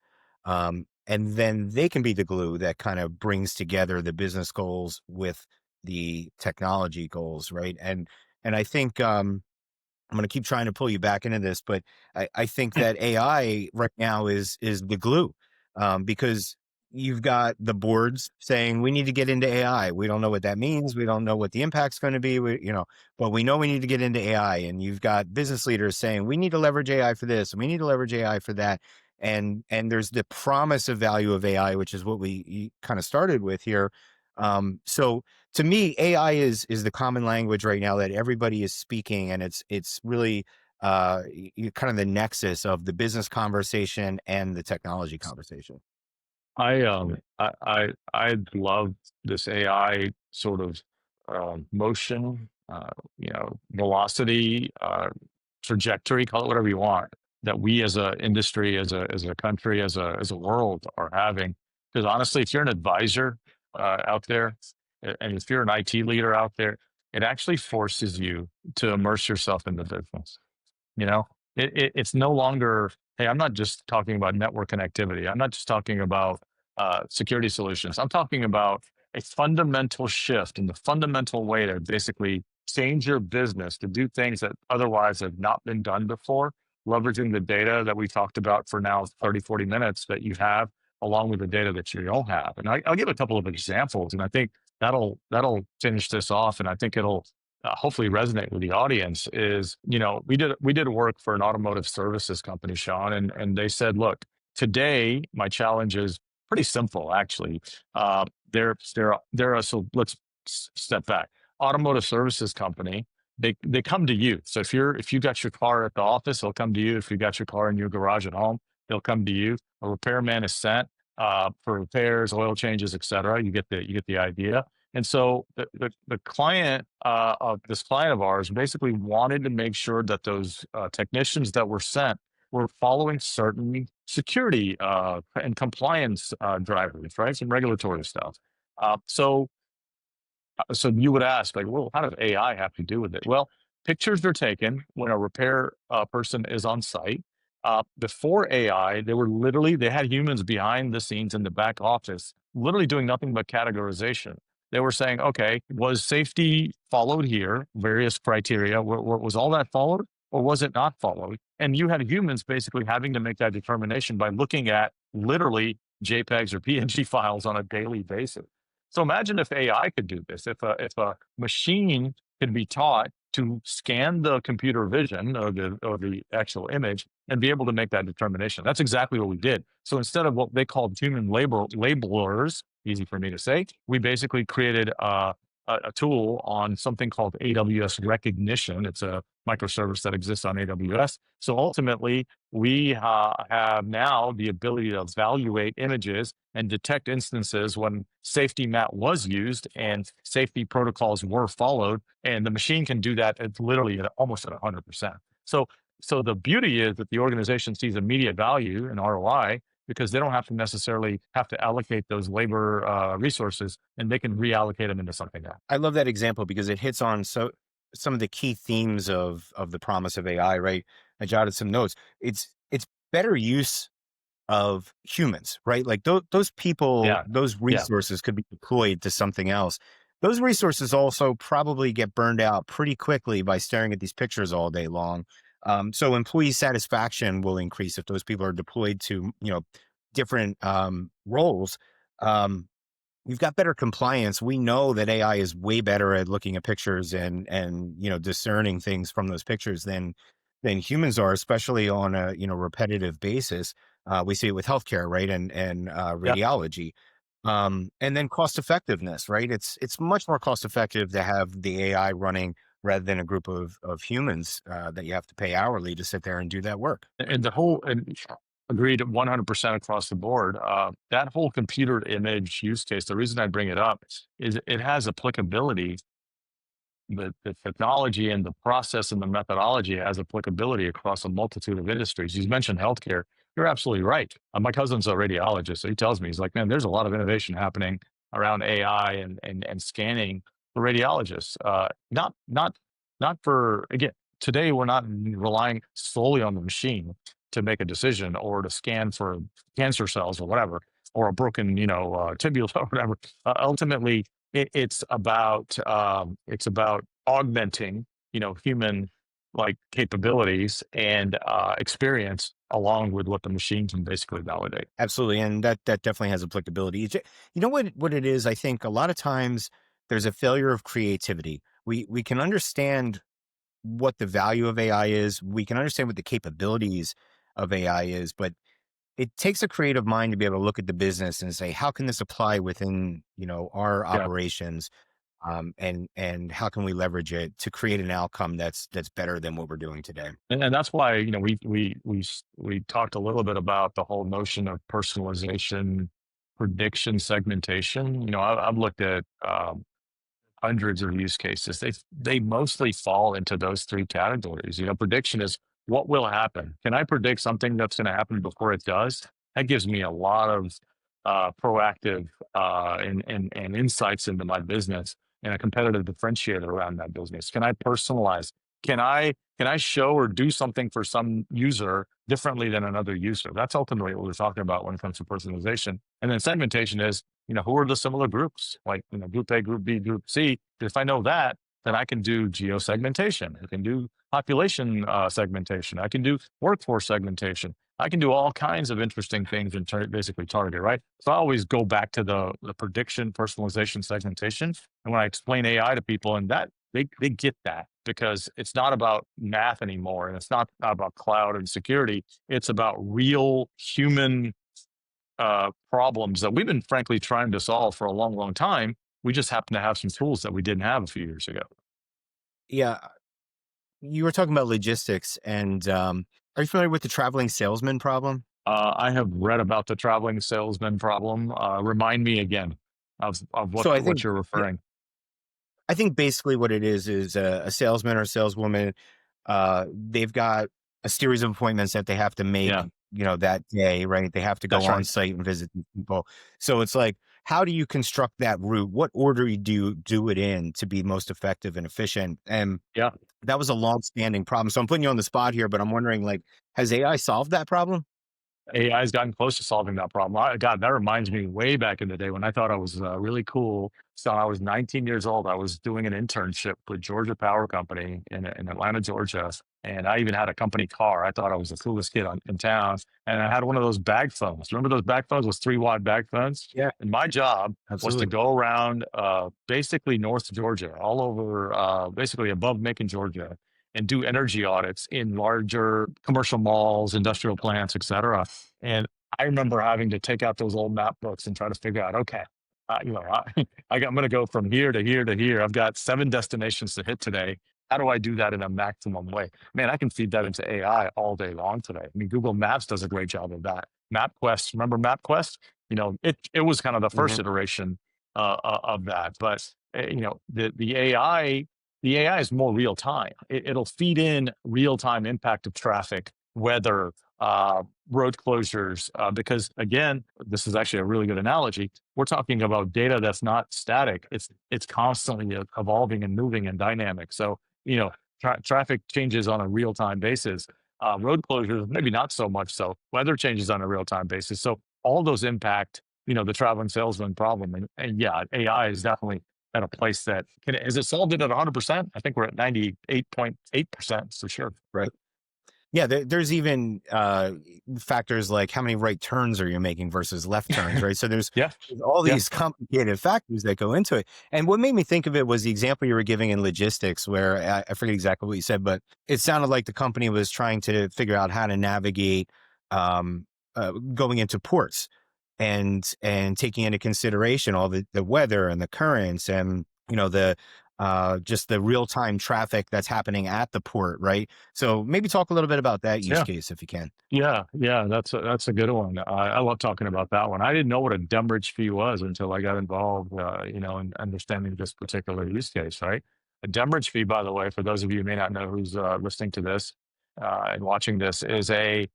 And then they can be the glue that kind of brings together the business goals with the technology goals, right? And I think I'm going to keep trying to pull you back into this, but I think that AI right now is the glue, because you've got the boards saying we need to get into AI. We don't know what that means. We don't know what the impact's going to be. But we know we need to get into AI. And you've got business leaders saying we need to leverage AI for this and we need to leverage AI for that. And there's the promise of value of AI, which is what we kind of started with here. So to me, AI is the common language right now that everybody is speaking, and it's really kind of the nexus of the business conversation and the technology conversation. I love this AI sort of motion, velocity, trajectory, call it whatever you want, that we as a industry, as a country, as a world are having. Because honestly, if you're an advisor out there, and if you're an IT leader out there, it actually forces you to immerse yourself in the business. You know, it's no longer, hey, I'm not just talking about network connectivity. I'm not just talking about security solutions. I'm talking about a fundamental shift in the fundamental way to basically change your business to do things that otherwise have not been done before, leveraging the data that we talked about for now 30, 40 minutes that you have, along with the data that you don't have. And I'll give a couple of examples, and I think that'll finish this off, and I think it'll hopefully resonate with the audience. Is, we did work for an automotive services company, Shawn, and they said, look, today my challenge is pretty simple, actually. So let's step back. Automotive services company, they come to you. So if you got your car at the office, they'll come to you. If you got your car in your garage at home, they'll come to you. A repairman is sent for repairs, oil changes, etc. You get the idea. And so the client of this client of ours basically wanted to make sure that those technicians that were sent were following certain security and compliance drivers, right? Some regulatory stuff. So you would ask, like, well, how does AI have to do with it? Well, pictures are taken when a repair person is on site. Before AI, they had humans behind the scenes in the back office, literally doing nothing but categorization. They were saying, okay, was safety followed here? Various criteria. Was all that followed, or was it not followed? And you had humans basically having to make that determination by looking at literally JPEGs or PNG files on a daily basis. So imagine if AI could do this. If a machine could be taught to scan the computer vision or the actual image and be able to make that determination. That's exactly what we did. So instead of what they called human labelers, easy for me to say, we basically created a tool on something called AWS Recognition. It's a microservice that exists on AWS. So ultimately, we have now the ability to evaluate images and detect instances when safety mat was used and safety protocols were followed. And the machine can do that at literally almost at 100%. So the beauty is that the organization sees immediate value and ROI because they don't have to necessarily have to allocate those labor resources, and they can reallocate them into something else. I love that example because it hits on some of the key themes of the promise of AI, right? I jotted some notes. It's better use of humans, right? Like those people, Yeah, those yeah. resources could be deployed to something else. Those resources also probably get burned out pretty quickly by staring at these pictures all day long. So employee satisfaction will increase if those people are deployed to, different roles. Um, We've got better compliance. We know that AI is way better at looking at pictures and discerning things from those pictures than humans are, especially on a repetitive basis. We see it with healthcare, right, and Yeah. radiology, and then cost effectiveness, right? It's much more cost effective to have the AI running rather than a group of humans that you have to pay hourly to sit there and do that work. And the whole and agreed 100% across the board. That whole computer image use case, the reason I bring it up is it has applicability. The technology and the process and the methodology has applicability across a multitude of industries. You mentioned healthcare. You're absolutely right. My cousin's a radiologist, so he tells me, he's like, man, there's a lot of innovation happening around AI and scanning for radiologists. Not for, again, today we're not relying solely on the machine to make a decision or to scan for cancer cells or whatever, or a broken, tibia or whatever. Ultimately, it's about augmenting, human like capabilities and experience along with what the machine can basically validate. Absolutely, and that definitely has applicability. You know what it is? I think a lot of times there's a failure of creativity. We can understand what the value of AI is. We can understand what the capabilities of AI is, but it takes a creative mind to be able to look at the business and say, how can this apply within our Yeah, operations, and how can we leverage it to create an outcome that's better than what we're doing today. and that's why we talked a little bit about the whole notion of personalization, prediction, segmentation. I've looked at hundreds of use cases. They mostly fall into those three categories. Prediction is what will happen. Can I predict something that's going to happen before it does? That gives me a lot of proactive and insights into my business and a competitive differentiator around that business. Can I personalize? Can I show or do something for some user differently than another user? That's ultimately what we're talking about when it comes to personalization. And then segmentation is, who are the similar groups? Like, group A, group B, group C. If I know that, then I can do geo segmentation. I can do population segmentation. I can do workforce segmentation. I can do all kinds of interesting things and basically target, right? So I always go back to the prediction, personalization, segmentation. And when I explain AI to people, and that they get that because it's not about math anymore, and it's not about cloud and security. It's about real human problems that we've been frankly trying to solve for a long, long time. We just happen to have some tools that we didn't have a few years ago. Yeah, you were talking about logistics, and are you familiar with the traveling salesman problem? I have read about the traveling salesman problem. Remind me again of what So I what think you're referring. I think basically what it is a salesman or saleswoman. They've got a series of appointments that they have to make, Yeah, that day, right? They have to go that's on right. site and visit these people. So it's like how do you construct that route? What order do you do it in to be most effective and efficient? And Yeah. that was a long-standing problem. So I'm putting you on the spot here, but I'm wondering, like, has AI solved that problem? AI has gotten close to solving that problem. God, that reminds me way back in the day when I thought I was really cool. So I was 19 years old. I was doing an internship with Georgia Power Company in Atlanta, Georgia. And I even had a company car. I thought I was the coolest kid in town. And I had one of those bag phones. Remember those bag phones, those 3 watt bag phones? Yeah, And my job was to absolutely. go around basically North Georgia, all over, basically above Macon, Georgia, and do energy audits in larger commercial malls, industrial plants, et cetera. And I remember having to take out those old map books and try to figure out, okay, I'm going to go from here to here to here. I've got 7 destinations to hit today. How do I do that in a maximum way? Man, I can feed that into AI all day long today. I mean, Google Maps does a great job of that. MapQuest, remember MapQuest? It was kind of the first Hmm. iteration of that. But the AI is more real time. It'll feed in real time impact of traffic, weather, road closures. Because again, this is actually a really good analogy. We're talking about data that's not static. It's constantly evolving and moving and dynamic. So traffic changes on a real time basis. Road closures, maybe not so much so. Weather changes on a real time basis. So all those impact the traveling salesman problem. And yeah, AI is definitely at a place that has it solved it at 100%? I think we're at 98.8% for sure. Right. Yeah, there's even factors like how many right turns are you making versus left turns, right? So Yeah, there's all yeah, these complicated factors that go into it. And what made me think of it was the example you were giving in logistics, where I forget exactly what you said, but it sounded like the company was trying to figure out how to navigate going into ports and taking into consideration all the weather and the currents and the just the real time traffic that's happening at the port, right? So maybe talk a little bit about that use yeah. case if you can. Yeah. That's a good one. I love talking about that one. I didn't know what a demurrage fee was until I got involved, in understanding this particular use case. Right. A demurrage fee, by the way, for those of you who may not know who's listening to this and watching this, is a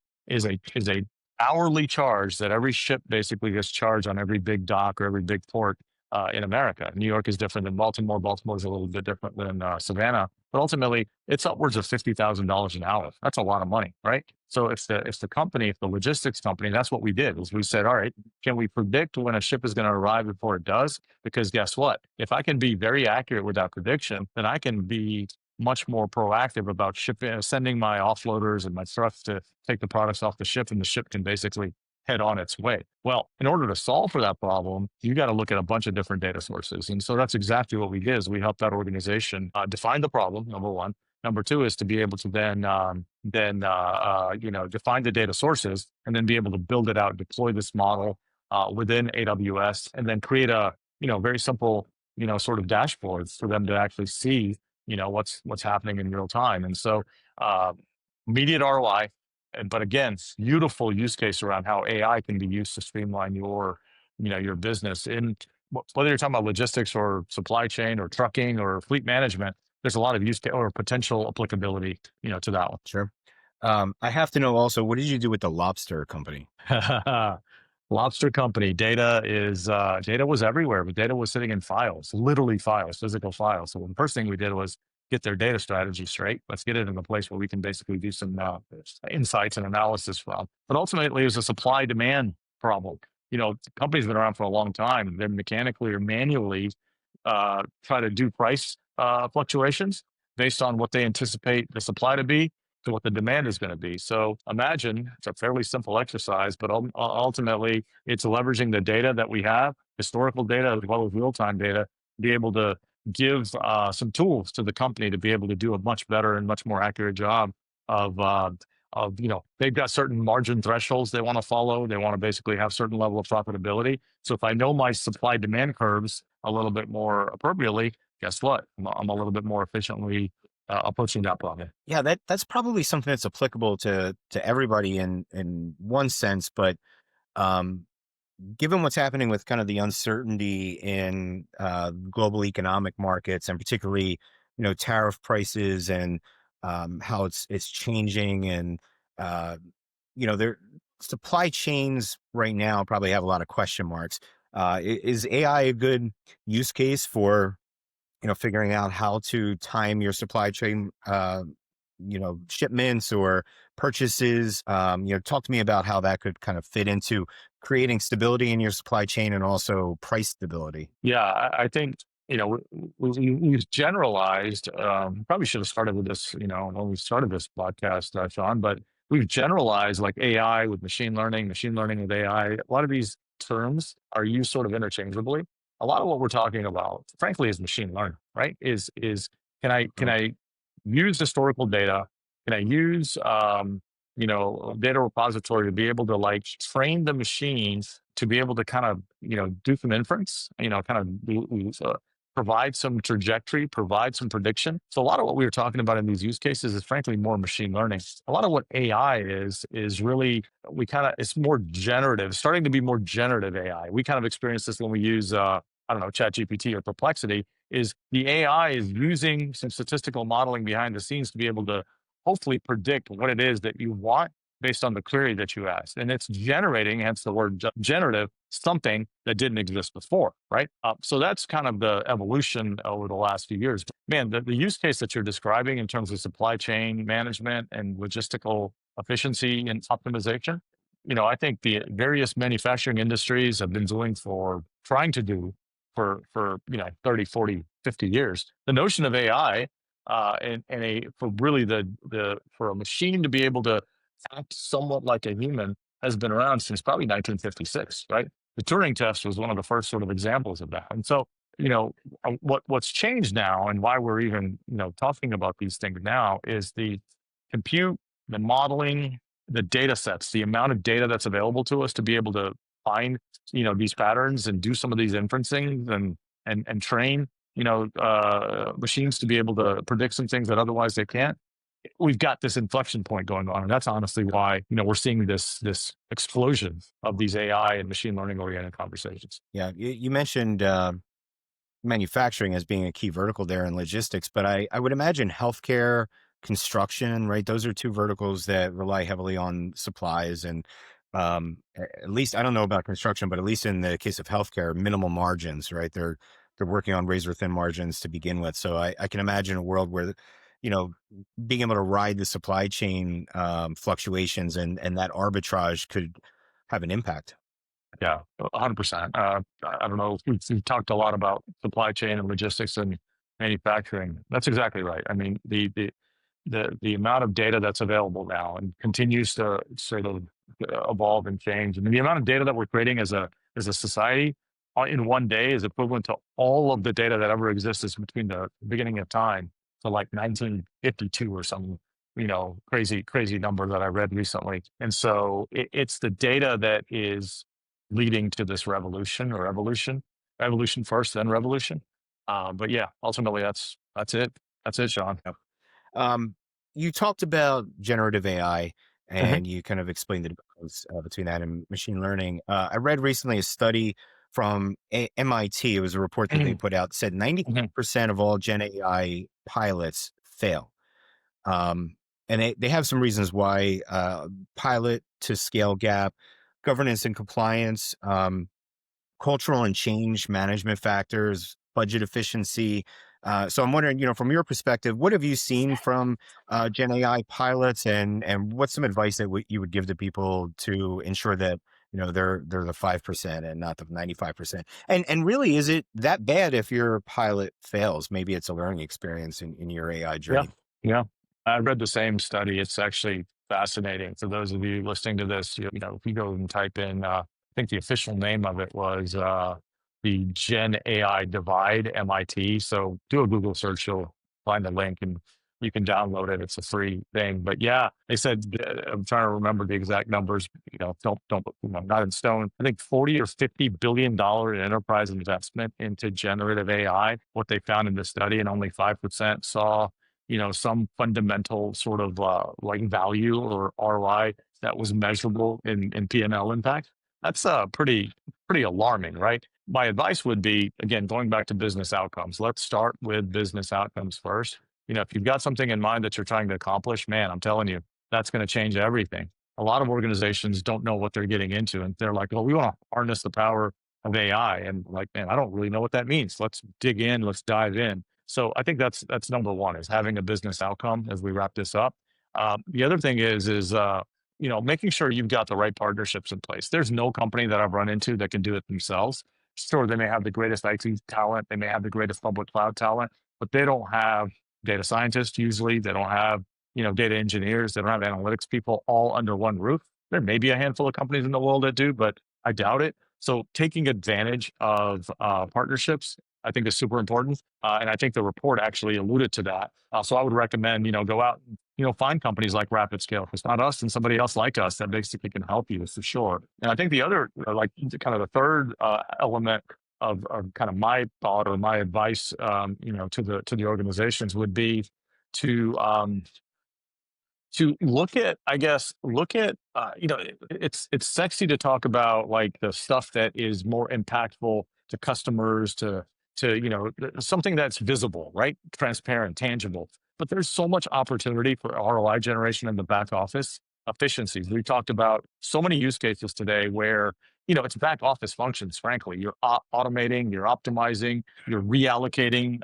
hourly charge that every ship basically gets charged on every big dock or every big port in America. New York is different than Baltimore. Baltimore is a little bit different than Savannah, but ultimately it's upwards of $50,000 an hour. That's a lot of money, right? So if the logistics company, that's what we did, is we said, all right, can we predict when a ship is going to arrive before it does? Because guess what? If I can be very accurate with that prediction, then I can be much more proactive about shipping, sending my offloaders and my trucks to take the products off the ship, and the ship can basically head on its way. Well, in order to solve for that problem, you got to look at a bunch of different data sources. And so that's exactly what we did, is we helped that organization define the problem, number one. Number two is to be able to define the data sources and then be able to build it out, deploy this model within AWS, and then create a very simple sort of dashboard for them to actually see what's happening in real time. And so uh, immediate ROI, but again, beautiful use case around how AI can be used to streamline your business. In whether you're talking about logistics or supply chain or trucking or fleet management, there's a lot of use case or potential applicability, to that Sure. I have to know also, what did you do with the lobster company? one. Lobster company data was everywhere, but data was sitting in files, literally files, physical files. So the first thing we did was get their data strategy straight. Let's get it in a place where we can basically do some insights and analysis from. But ultimately, it was a supply demand problem. The company's been around for a long time. They're mechanically or manually try to do price fluctuations based on what they anticipate the supply to be to what the demand is going to be. So imagine it's a fairly simple exercise, but ultimately it's leveraging the data that we have, historical data as well as real-time data, to be able to give some tools to the company to be able to do a much better and much more accurate job of they've got certain margin thresholds they want to follow. They want to basically have certain level of profitability. So if I know my supply demand curves a little bit more appropriately, guess what? I'm a little bit more efficiently approaching that problem. Yeah, that's probably something that's applicable to everybody in one sense, but um, given what's happening with kind of the uncertainty in global economic markets, and particularly tariff prices and how it's changing, and their supply chains right now probably have a lot of question marks. Is AI a good use case for, figuring out how to time your supply chain, shipments or purchases? Talk to me about how that could kind of fit into creating stability in your supply chain and also price stability. Yeah, I think we've generalized. Probably should have started with this, when we started this podcast, Sean. But we've generalized like AI with machine learning with AI. A lot of these terms are used sort of interchangeably. A lot of what we're talking about, frankly, is machine learning. Right? Is can Oh, I use historical data? Can I use data repository to be able to like train the machines to be able to kind of do some inference, kind of provide some trajectory, provide some prediction. So a lot of what we were talking about in these use cases is frankly more machine learning. A lot of what AI is really it's more generative, starting to be more generative AI. We kind of experience this when we use I don't know, ChatGPT or Perplexity. Is the AI is using some statistical modeling behind the scenes to be able to hopefully predict what it is that you want based on the query that you asked. And it's generating, hence the word generative, something that didn't exist before, right? So that's kind of the evolution over the last few years. Man, the use case that you're describing in terms of supply chain management and logistical efficiency and optimization, I think the various manufacturing industries have been trying to do for 30, 40, 50 years. The notion of AI for really for a machine to be able to act somewhat like a human has been around since probably 1956, right? The Turing test was one of the first sort of examples of that. And so, what's changed now and why we're even, talking about these things now is the compute, the modeling, the data sets, the amount of data that's available to us to be able to find, these patterns and do some of these inferencing and train, machines to be able to predict some things that otherwise they can't. We've got this inflection point going on, and that's honestly why we're seeing this explosion of these AI and machine learning oriented conversations. yeah. You mentioned manufacturing as being a key vertical there in logistics, but I would imagine healthcare, construction, right? Those are two verticals that rely heavily on supplies and at least I don't know about construction, but at least in the case of healthcare, minimal margins, right? They're working on razor thin margins to begin with. So I can imagine a world where, you know, being able to ride the supply chain fluctuations and that arbitrage could have an impact. Yeah, 100%. I don't know. We've talked a lot about supply chain and logistics and manufacturing. That's exactly right. I mean, the amount of data that's available now and continues to sort of evolve and change, and the amount of data that we're creating as a society in one day is equivalent to all of the data that ever existed between the beginning of time to like 1952 or some crazy number that I read recently. And so it's the data that is leading to this revolution or evolution first, then revolution. But yeah, ultimately that's it. That's it, Sean. Yep. Um, you talked about generative AI Mhm. and you kind of explained the difference between that and machine learning. I read recently a study from MIT. It was a report that they Mhm. put out said Mhm. 90% of all Gen AI pilots fail. Um, and they have some reasons why pilot to scale gap, governance and compliance. Cultural and change management factors, budget efficiency. So I'm wondering, from your perspective, what have you seen from Gen AI pilots, and what's some advice that you would give to people to ensure that they're the 5% and not the 95%? And really, is it that bad if your pilot fails? Maybe it's a learning experience in your AI Yeah, journey. yeah. I read the same study. It's actually fascinating. For those of you listening to this, if you go and type in, I think the official name of it was the Gen AI Divide MIT. So do a Google search, you'll find the link and you can download it. It's a free thing. But yeah, they said, I'm trying to remember the exact numbers, don't, not in stone. I think 40 or $50 billion in enterprise investment into generative AI, what they found in the study, and only 5% saw some fundamental sort of like value or ROI that was measurable in P&L impact. That's pretty alarming, right? My advice would be, again, going back to business outcomes. Let's start with business outcomes first. If you've got something in mind that you're trying to accomplish, man, I'm telling you, that's going to change everything. A lot of organizations don't know what they're getting into, and they're like, "Well, we want to harness the power of AI. And like, man, I don't really know what that means. Let's dig in, let's dive in. So I think that's number one, is having a business outcome as we wrap this up. The other thing is making sure you've got the right partnerships in place. There's no company that I've run into that can do it themselves. Sure, they may have the greatest IT talent, they may have the greatest public cloud talent, but they don't have data scientists usually. They don't have data engineers. They don't have analytics people all under one roof. There may be a handful of companies in the world that do, but I doubt it. So taking advantage of partnerships, I think, is super important. And I think the report actually alluded to that. So I would recommend, go out and, find companies like RapidScale. If it's not us, and somebody else like us that basically can help you, for sure. And I think the other, like kind of the third element of kind of my thought or my advice, to the organizations would be to look at, I guess, it's sexy to talk about like the stuff that is more impactful to customers, something that's visible, right? Transparent, tangible. But there's so much opportunity for ROI generation in the back office efficiencies. We talked about so many use cases today where, it's back office functions, frankly. You're automating, you're optimizing, you're reallocating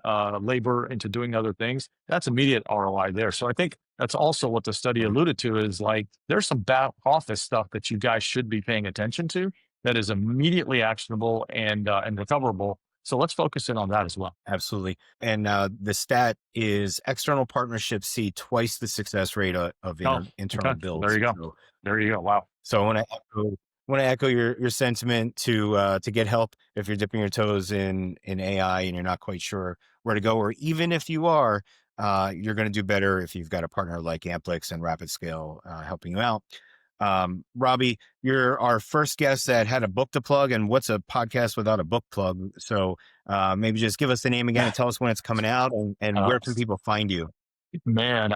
labor into doing other things. That's immediate ROI there. So I think that's also what the study alluded to, is like, there's some back office stuff that you guys should be paying attention to that is immediately actionable and recoverable. So let's focus in on that as well. Absolutely. And the stat is external partnerships see twice the success rate of Oh, internal okay. There builds. you go. So, There you go. Wow. so I want to echo your sentiment to get help if you're dipping your toes in AI and you're not quite sure where to go, or even if you are, you're going to do better if you've got a partner like Amplix and RapidScale helping you out. Robby, you're our first guest that had a book to plug, and what's a podcast without a book plug? So maybe just give us the name again and tell us when it's coming out, and Uh, where can people find you? Man,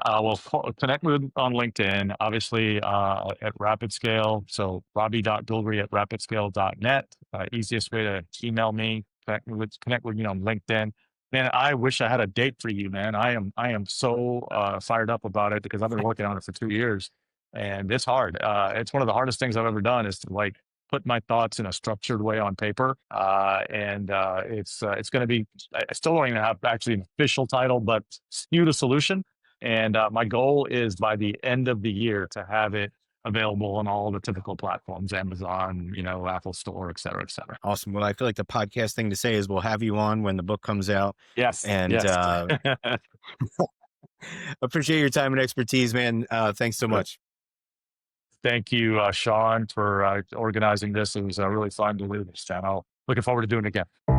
connect with on LinkedIn, obviously, at RapidScale. So Robby.Gulri at RapidScale.net. Easiest way to email me, connect with me on LinkedIn. Man, I wish I had a date for you, man. I am so fired up about it because I've been working on it for 2 years, and it's hard. It's one of the hardest things I've ever done, is to like put my thoughts in a structured way on paper. And it's going to be. I still don't even have actually an official title, but Spew the Solution. And my goal is by the end of the year to have it available on all the typical platforms, Amazon, Apple Store, et cetera, et cetera. Awesome. Well, I feel like the podcast thing to say is we'll have you on when the book comes out, Yes, and yes. appreciate your time and expertise, man. Thanks so much. Thank you, Shawn, for organizing this. It was really fun to do this channel. Looking forward to doing it again.